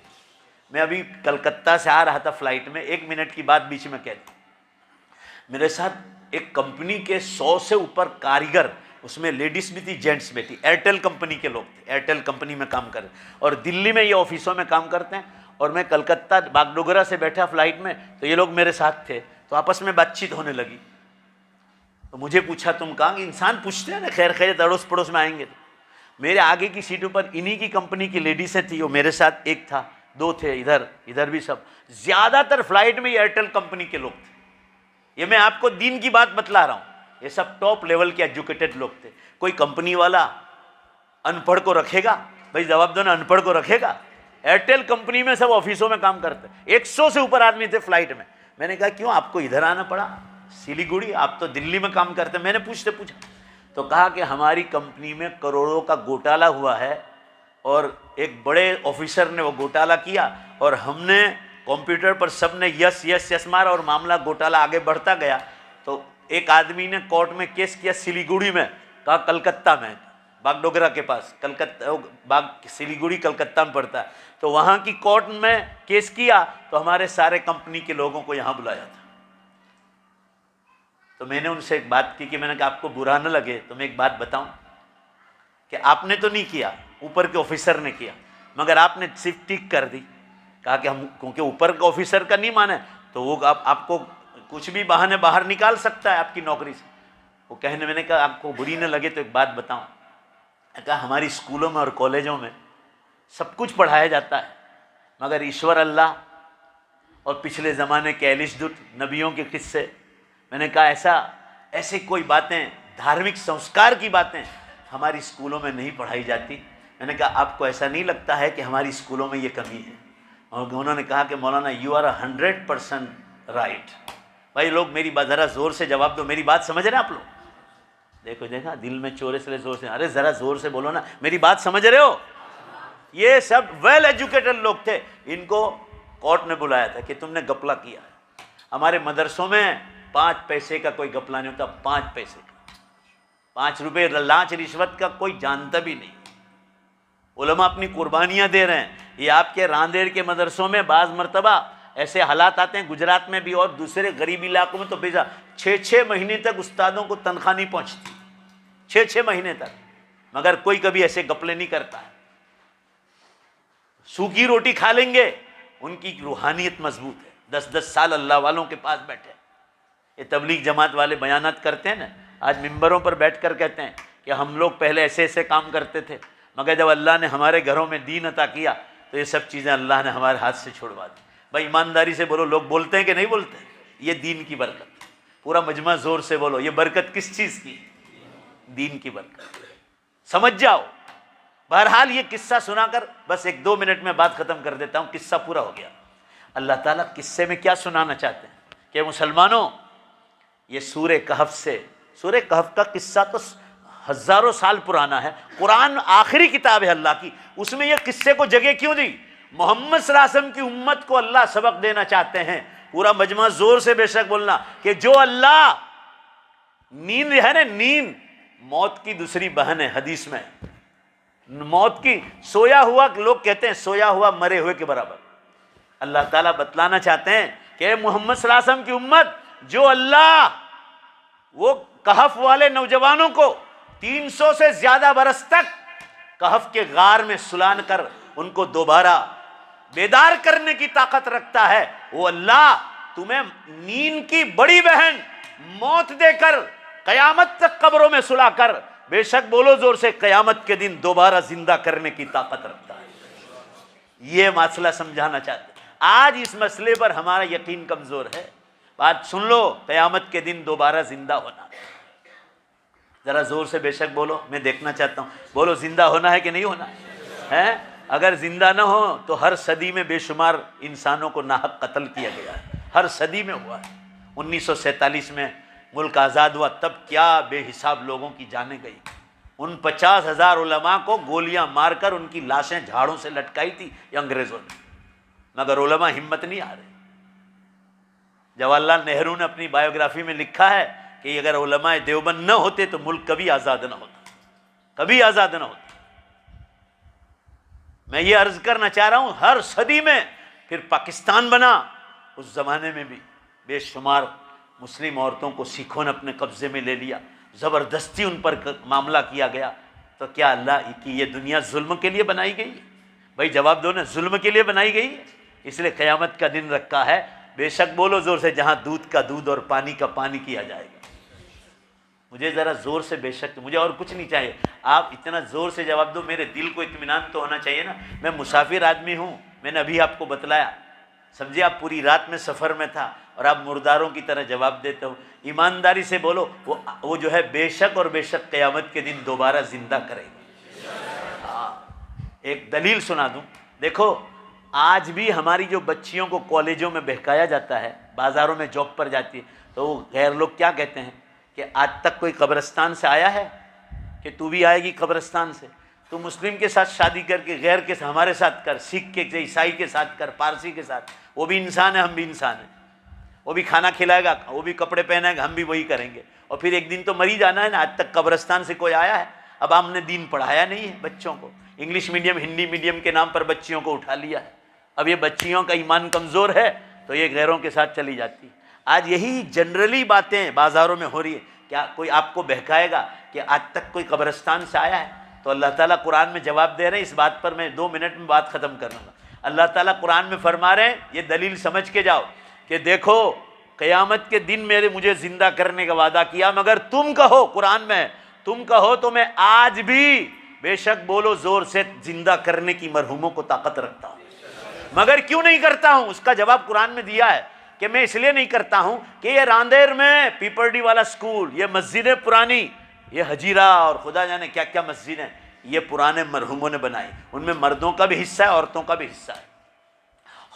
मैं अभी कलकत्ता से आ रहा था फ्लाइट में, 1 मिनट की बात बीच में कह दी। मेरे साथ एक कंपनी के 100 से ऊपर कारीगर, उसमें लेडीज भी थी, जेंट्स भी थी। एयरटेल कंपनी के लोग थे, एयरटेल कंपनी में काम कर, और दिल्ली में ये ऑफिसों में काम करते हैं। और मैं कलकत्ता बागडोगरा से बैठा फ्लाइट में, तो ये लोग मेरे साथ थे। तो आपस में बातचीत होने लगी। तो मुझे पूछा तुम कहाँ? इंसान पूछते हैं ना, खैर खैर अड़ोस पड़ोस में आएंगे। तो मेरे आगे की सीटों पर इन्हीं की कंपनी की लेडीसें थी। वो मेरे साथ एक था, 2 थे, इधर भी सब। ज़्यादातर फ्लाइट में एयरटेल कंपनी के लोग थे। ये मैं आपको दीन की बात बतला रहा हूँ। ये सब टॉप लेवल के एजुकेटेड लोग थे। कोई कंपनी वाला अनपढ़ को रखेगा? भाई जवाब दो ना, अनपढ़ को रखेगा? एयरटेल कंपनी में सब ऑफिसों में काम करते। 100 से ऊपर आदमी थे फ्लाइट में। मैंने कहा क्यों आपको इधर आना पड़ा सिलीगुड़ी, आप तो दिल्ली में काम करते? मैंने पूछा तो कहा कि हमारी कंपनी में करोड़ों का घोटाला हुआ है और एक बड़े ऑफिसर ने वो घोटाला किया और हमने कंप्यूटर पर सबने यस यस यस मारा और मामला घोटाला आगे बढ़ता गया। तो एक आदमी ने कोर्ट में केस किया सिलीगुड़ी में, कहा कलकत्ता में, बागडोगरा के पास, कलकत्ता सिलीगुड़ी कलकत्ता में पड़ता है। तो वहाँ की कोर्ट में केस किया तो हमारे सारे कंपनी के लोगों को यहाँ बुलाया था। तो मैंने उनसे एक बात की कि मैंने कहा आपको बुरा न लगे तो मैं एक बात बताऊं कि आपने तो नहीं किया, ऊपर के ऑफिसर ने किया, मगर आपने सिर्फ टिक कर दी। कहा कि हम क्योंकि ऊपर के ऑफिसर का नहीं माने तो वो आपको कुछ भी बहाने बाहर निकाल सकता है आपकी नौकरी से। वो कहने, मैंने कहा आपको बुरी न लगे तो एक बात बताऊं, कहा हमारी स्कूलों में और कॉलेजों में सब कुछ पढ़ाया जाता है, मगर ईश्वर अल्लाह और पिछले ज़माने के एलिशदुत नबियों के किस्से, मैंने कहा ऐसे कोई बातें, धार्मिक संस्कार की बातें हमारी स्कूलों में नहीं पढ़ाई जाती। मैंने कहा आपको ऐसा नहीं लगता है कि हमारी स्कूलों में ये कमी है? और उन्होंने कहा कि मौलाना यू आर 100% राइट। भाई लोग मेरी बात ज़रा ज़ोर से जवाब दो, मेरी बात समझ रहे हैं आप लोग? देखा दिल में चोरे से ज़ोर से, अरे ज़रा ज़ोर से बोलो ना, मेरी बात समझ रहे हो? ये सब वेल एजुकेटेड लोग थे, इनको कोर्ट ने बुलाया था कि तुमने गपला किया। हमारे मदरसों में 5 पैसे का कोई गपला नहीं होता, 5 पैसे का, 5 रुपये लांच रिश्वत का कोई जानता भी नहीं। उलमा अपनी कुर्बानियाँ दे रहे हैं। ये आपके रांदेर के मदरसों में बाज़ मरतबा ऐसे हालात आते हैं, गुजरात में भी और दूसरे गरीब इलाकों में तो बेजा 6-6 महीने तक उस्तादों को तनख्वाह नहीं पहुँचती, 6-6 महीने तक, मगर कोई कभी ऐसे गपले नहीं करता है। सूखी रोटी खा लेंगे, उनकी रूहानियत मजबूत है। 10-10 साल अल्लाह वालों के पास बैठे। ये तबलीग जमात वाले बयानात करते हैं ना, आज मिंबरों पर बैठकर कहते हैं कि हम लोग पहले ऐसे ऐसे काम करते थे, मगर जब अल्लाह ने हमारे घरों में दीन अता किया तो ये सब चीज़ें अल्लाह ने हमारे हाथ से छुड़वा दी। भाई ईमानदारी से बोलो, लोग बोलते हैं कि नहीं बोलते? ये दीन की बरकत। पूरा मजमा जोर से बोलो, ये बरकत किस चीज़ की? दीन की बरकत। समझ जाओ। बहरहाल ये किस्सा सुनाकर बस 1-2 मिनट में बात खत्म कर देता हूँ, किस्सा पूरा हो गया। अल्लाह ताला किस्से में क्या सुनाना चाहते हैं कि मुसलमानों, ये सूरे कहफ से, सूरे कहफ का किस्सा तो हज़ारों साल पुराना है, कुरान आखिरी किताब है अल्लाह की, उसमें ये किस्से को जगह क्यों दी? मोहम्मद सल्लल्लाहु अलैहि वसल्लम की उम्मत को अल्लाह सबक देना चाहते हैं। पूरा मजमा जोर से बेशक बोलना कि जो अल्लाह, नींद है ना, नींद मौत की दूसरी बहन है। हदीस में मौत की, सोया हुआ, लोग कहते हैं सोया हुआ मरे हुए के बराबर। अल्लाह ताला बतलाना चाहते हैं कि मोहम्मद सल्लल्लाहु अलैहि वसल्लम की उम्मत, जो अल्लाह वो कहफ वाले नौजवानों को 300 से ज्यादा बरस तक कहफ के गार में सुलान कर उनको दोबारा बेदार करने की ताकत रखता है, वो अल्लाह तुम्हें नींद की बड़ी बहन मौत देकर कयामत तक कब्रों में सुलाकर, बेशक बोलो जोर से, कयामत के दिन दोबारा जिंदा करने की ताकत रखता है। ये मसला समझाना चाहते हैं। आज इस मसले पर हमारा यकीन कमजोर है। बात सुन लो, कयामत के दिन दोबारा जिंदा होना। जरा जोर से बेशक बोलो, मैं देखना चाहता हूँ। बोलो, जिंदा होना है कि नहीं होना है? अगर जिंदा ना हो तो हर सदी में बेशुमार इंसानों को नाहक कत्ल किया गया है, हर सदी में हुआ है। 1947 में मुल्क आज़ाद हुआ, तब क्या बेहिसाब लोगों की जानें गई। उन 50,000 उलमा को गोलियां मारकर उनकी लाशें झाड़ों से लटकाई थी ये अंग्रेजों ने, मगर उलमा हिम्मत नहीं आ रहे। जवाहरलाल नेहरू ने अपनी बायोग्राफी में लिखा है कि अगर उलमाए देवबंद न होते तो मुल्क कभी आज़ाद न होता, कभी आज़ाद न होता। मैं ये अर्ज करना चाह रहा हूं, हर सदी में फिर पाकिस्तान बना, उस जमाने में भी बेशुमार मुस्लिम औरतों को सिखों ने अपने कब्जे में ले लिया, ज़बरदस्ती उन पर मामला किया गया। तो क्या अल्लाह की ये दुनिया जुल्म के लिए बनाई गई है? भाई जवाब दो ना, जुल्म के लिए बनाई गई है? इसलिए क़यामत का दिन रखा है। बेशक बोलो जोर से, जहाँ दूध का दूध और पानी का पानी किया जाएगा। मुझे ज़रा ज़ोर से बेशक, मुझे और कुछ नहीं चाहिए, आप इतना ज़ोर से जवाब दो, मेरे दिल को इत्मीनान तो होना चाहिए ना। मैं मुसाफिर आदमी हूँ, मैंने अभी आपको बतलाया, समझे? आप पूरी रात में सफ़र में था और आप मुर्दारों की तरह जवाब देते हो। ईमानदारी से बोलो, वो जो है बेशक और बेशक क़यामत के दिन दोबारा ज़िंदा करेगा। हाँ, एक दलील सुना दूँ। देखो, आज भी हमारी जो बच्चियों को कॉलेजों में बहकाया जाता है, बाज़ारों में जॉब पर जाती है, तो वो गैर लोग क्या कहते हैं कि आज तक कोई कब्रिस्तान से आया है कि तू भी आएगी कब्रिस्तान से? तो मुस्लिम के साथ शादी करके गैर के हमारे साथ कर, सिख के, ईसाई के साथ कर, पारसी के साथ, वो भी इंसान है, हम भी इंसान हैं। वो भी खाना खिलाएगा, वो भी कपड़े पहनाएगा, हम भी वही करेंगे, और फिर एक दिन तो मर ही जाना है ना। आज तक कब्रिस्तान से कोई आया है? अब हमने दीन पढ़ाया नहीं है बच्चों को, इंग्लिश मीडियम, हिंदी मीडियम के नाम पर बच्चियों को उठा लिया है। अब ये बच्चियों का ईमान कमज़ोर है तो ये गैरों के साथ चली जाती है। आज यही जनरली बातें बाज़ारों में हो रही है। क्या कोई आपको बहकाएगा कि आज तक कोई कब्रिस्तान से आया है? तो अल्लाह ताला कुरान में जवाब दे रहे हैं। इस बात पर मैं 2 मिनट में बात ख़त्म कर लूँगा। अल्लाह ताला कुरान में फरमा रहे हैं, ये दलील समझ के जाओ कि देखो क़यामत के दिन मुझे जिंदा करने का वादा किया, मगर तुम कहो, कुरान में तुम कहो तो मैं आज भी बेशक बोलो जोर से जिंदा करने की मरहूमों को ताकत रखता हूं, मगर क्यों नहीं करता हूं? उसका जवाब कुरान में दिया है कि मैं इसलिए नहीं करता हूं कि ये रांदेर में पीपरडी वाला स्कूल, ये मस्जिदें पुरानी, ये हजीरा और खुदा जाने क्या क्या मस्जिदें, ये पुराने मरहूमों ने बनाई, उनमें मर्दों का भी हिस्सा है, औरतों का भी हिस्सा है।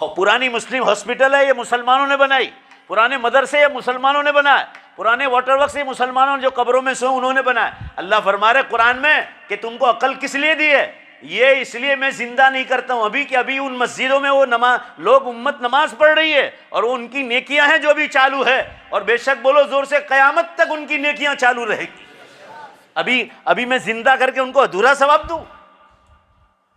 पुरानी मुस्लिम हॉस्पिटल है, ये मुसलमानों ने बनाई, पुराने मदरसे ये मुसलमानों ने बनाए, पुराने वाटर वर्क्स ये मुसलमानों ने जो कब्रों में सो उन्होंने बनाए। अल्लाह फरमा रहे कुरान में कि तुमको अकल किस लिए दी है? ये इसलिए मैं जिंदा नहीं करता हूं अभी कि अभी उन मस्जिदों में वो लोग उम्मत नमाज पढ़ रही है और वो उनकी नेकियां हैं जो अभी चालू है, और बेशक बोलो जोर से क़यामत तक उनकी नेकियां चालू रहेगी। अभी मैं जिंदा करके उनको अधूरा सवाब दूं?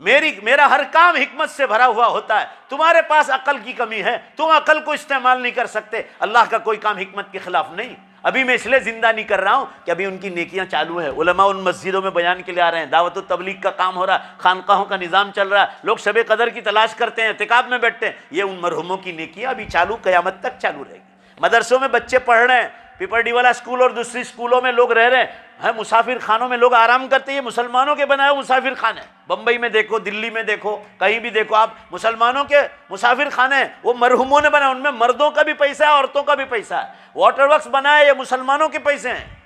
मेरा हर काम हिकमत से भरा हुआ होता है। तुम्हारे पास अकल की कमी है, तुम अकल को इस्तेमाल नहीं कर सकते। अल्लाह का कोई काम हिकमत के खिलाफ नहीं। अभी मैं इसलिए जिंदा नहीं कर रहा हूं कि अभी उनकी नेकियां चालू है। उलमा उन मस्जिदों में बयान के लिए आ रहे हैं, दावत व तबलीग का काम हो रहा है, खानकाहों का निज़ाम चल रहा है, लोग शबे कदर की तलाश करते हैं, इतिकाब में बैठते हैं। ये उन मरहुमों की नेकियां अभी चालू, क़यामत तक चालू रहेगी। मदरसों में बच्चे पढ़ रहे हैं, पिपरडी वाला स्कूल और दूसरी स्कूलों में लोग रह रहे हैं, मुसाफिर खानों में लोग आराम करते हैं, मुसलमानों के बनाए मुसाफिर खाने। बंबई में देखो, दिल्ली में देखो, कहीं भी देखो आप, मुसलमानों के मुसाफिर खाने वो मरहुमों ने बनाए, उनमें मर्दों का भी पैसा है, औरतों का भी पैसा है। वाटर वर्क्स बनाए ये मुसलमानों के पैसे हैं।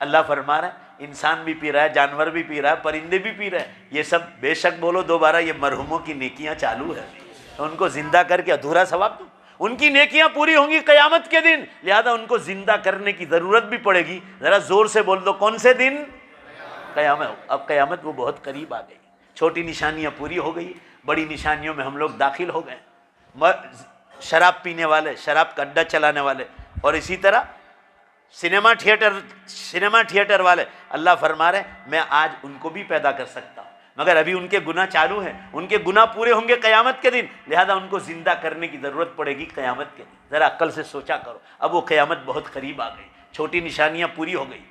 अल्लाह फरमा रहे हैं इंसान भी पी रहा है, जानवर भी पी रहा है, परिंदे भी पी रहे हैं। ये सब बेशक बोलो दोबारा ये मरहुमों की नेकियां चालू है, तो उनको जिंदा करके अधूरा सवाब दो। उनकी नेकियां पूरी होंगी क़यामत के दिन, लिहाजा उनको जिंदा करने की जरूरत भी पड़ेगी। जरा जोर से बोल दो, कौन से दिन? क़यामत। अब क़यामत वो बहुत करीब आ गई। छोटी निशानियां पूरी हो गई, बड़ी निशानियों में हम लोग दाखिल हो गए। शराब पीने वाले, शराब का अड्डा चलाने वाले, और इसी तरह सिनेमा थिएटर वाले, अल्लाह फरमा रहे मैं आज उनको भी पैदा कर सकता हूँ, मगर अभी उनके गुनाह चालू हैं, उनके गुनाह पूरे होंगे क़यामत के दिन, लिहाजा उनको जिंदा करने की ज़रूरत पड़ेगी क़यामत के दिन। ज़रा अक्ल से सोचा करो, अब वो क़यामत बहुत करीब आ गई, छोटी निशानियाँ पूरी हो गई।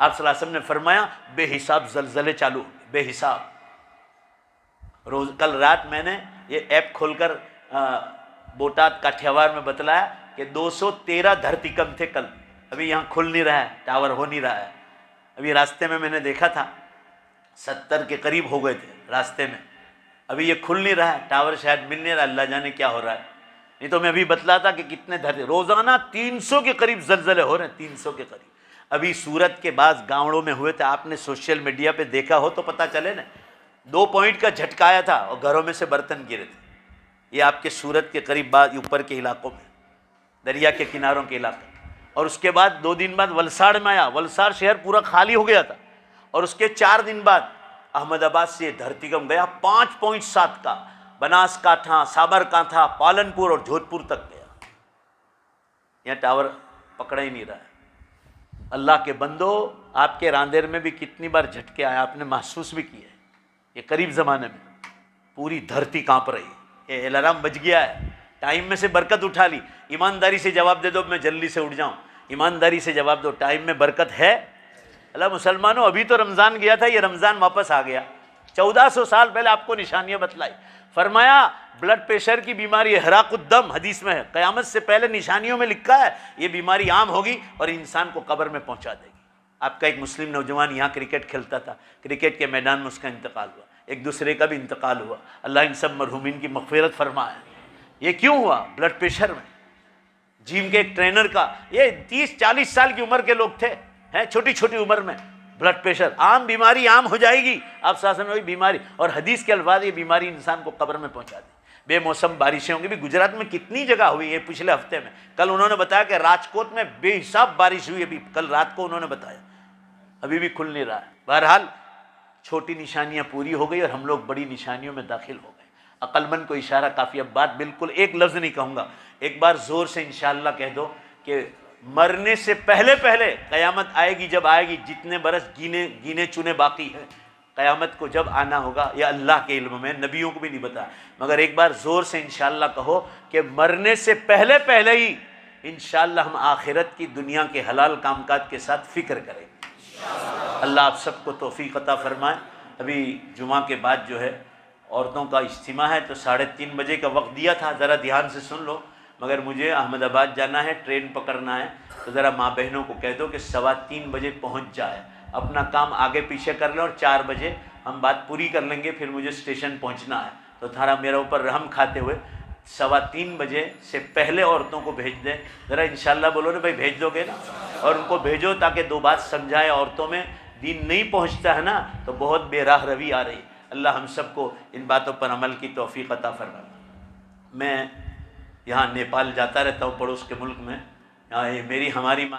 आप सल्लल्लाहु अलैहि वसल्लम ने फरमाया बेहिसाब ज़लज़ले चालू होंगे, बेहिसाब। कल रात मैंने ये ऐप खोलकर बोटाद काठियावाड़ में बतलाया कि 213 धरतीकंप थे कल। अभी यहाँ खुल नहीं रहा है, टावर हो नहीं रहा है। अभी रास्ते में मैंने देखा था 70 के करीब हो गए थे रास्ते में, अभी ये खुल नहीं रहा है, टावर शायद मिल नहीं रहा, अल्लाह जाने क्या हो रहा है। नहीं तो मैं अभी बतलाता कि कितने धरती, रोज़ाना 300 के करीब ज़लज़ले हो रहे हैं, 300 के करीब। अभी सूरत के बाद गाँवों में हुए थे, आपने सोशल मीडिया पे देखा हो तो पता चले ना, 2 पॉइंट का झटका आया था और घरों में से बर्तन गिरे थे। ये आपके सूरत के करीब बाद ऊपर के इलाकों में, दरिया के किनारों के इलाके। और उसके बाद 2 दिन बाद वलसाड़ में आया, वलसाड़ शहर पूरा खाली हो गया था। और उसके 4 दिन बाद अहमदाबाद से धरतीकंप गया 5.7 का, बनासकांठा, साबरकांठा, पालनपुर और जोधपुर तक गया। यह टावर पकड़ा ही नहीं रहा है। अल्लाह के बंदो, आपके रांदेर में भी कितनी बार झटके आए, आपने महसूस भी किया है। ये करीब ज़माने में पूरी धरती कांप रही है। ये अलार्म बज गया है, टाइम में से बरकत उठा ली। ईमानदारी से जवाब दे दो, मैं जल्दी से उठ जाऊं। ईमानदारी से जवाब दो, टाइम में बरकत है। अल्लाह मुसलमानों, अभी तो रमज़ान गया था, ये रमज़ान वापस आ गया। 1400 साल पहले आपको निशानियां बतलाई, फरमाया ब्लड प्रेशर की बीमारी हराकुद्दम, हदीस में है, क़यामत से पहले निशानियों में लिखा है ये बीमारी आम होगी और इंसान को कब्र में पहुंचा देगी। आपका एक मुस्लिम नौजवान यहाँ क्रिकेट खेलता था, क्रिकेट के मैदान में उसका इंतकाल हुआ, एक दूसरे का भी इंतकाल हुआ। अल्लाह इन सब मरहूमिन की मग़फ़िरत फरमाए। ये क्यों हुआ? ब्लड प्रेशर में। जिम के एक ट्रेनर का, ये 30-40 साल की उम्र के लोग थे, हैं छोटी छोटी उम्र में ब्लड प्रेशर, आम बीमारी आम हो जाएगी। आप शासन में वही बीमारी, और हदीस के अल्फाज, ये बीमारी इंसान को कब्र में पहुंचा दी। बेमौसम बारिशें होंगी भी, गुजरात में कितनी जगह हुई है पिछले हफ्ते में। कल उन्होंने बताया कि राजकोट में बेहिसाब बारिश हुई, अभी कल रात को उन्होंने बताया, अभी भी खुल नहीं रहा है। बहरहाल छोटी निशानियां पूरी हो गई और हम लोग बड़ी निशानियों में दाखिल हो गए। अक्लमंद को इशारा काफ़ी। अब बात बिल्कुल एक लफ्ज़ नहीं कहूँगा, एक बार ज़ोर से इंशाअल्लाह कह दो कि मरने से पहले पहले क़यामत आएगी। जब आएगी, जितने बरस गिने चुने बाकी हैं, क़यामत को जब आना होगा यह अल्लाह के इल्म में, नबियों को भी नहीं पता। मगर एक बार ज़ोर से इंशाअल्लाह कहो कि मरने से पहले पहले ही इंशाअल्लाह हम आखिरत की दुनिया के हलाल कामकाज के साथ फ़िक्र करेंगे। अल्लाह आप सबको तौफीक अता फरमाए। अभी जुमा के बाद जो है औरतों का इज्तिमा है, तो 3:30 बजे का वक्त दिया था, ज़रा ध्यान से सुन लो। मगर मुझे अहमदाबाद जाना है, ट्रेन पकड़ना है, तो ज़रा माँ बहनों को कह दो कि 3:15 बजे पहुँच जाए, अपना काम आगे पीछे कर लें और 4 बजे हम बात पूरी कर लेंगे, फिर मुझे स्टेशन पहुँचना है। तो थारा मेरे ऊपर रहम खाते हुए 3:15 बजे से पहले औरतों को भेज दें। ज़रा इंशाल्लाह बोलो ना भाई, भेज दोगे ना? और उनको भेजो ताकि 2 बात समझाए। औरतों में दीन नहीं पहुँचता है ना तो बहुत बेराह रवी आ रही। अल्लाह हम सबको इन बातों पर अमल की तौफीक अता फरमाए। मैं यहाँ नेपाल जाता रहता हूँ, पड़ोस के मुल्क में। यहाँ मेरी हमारी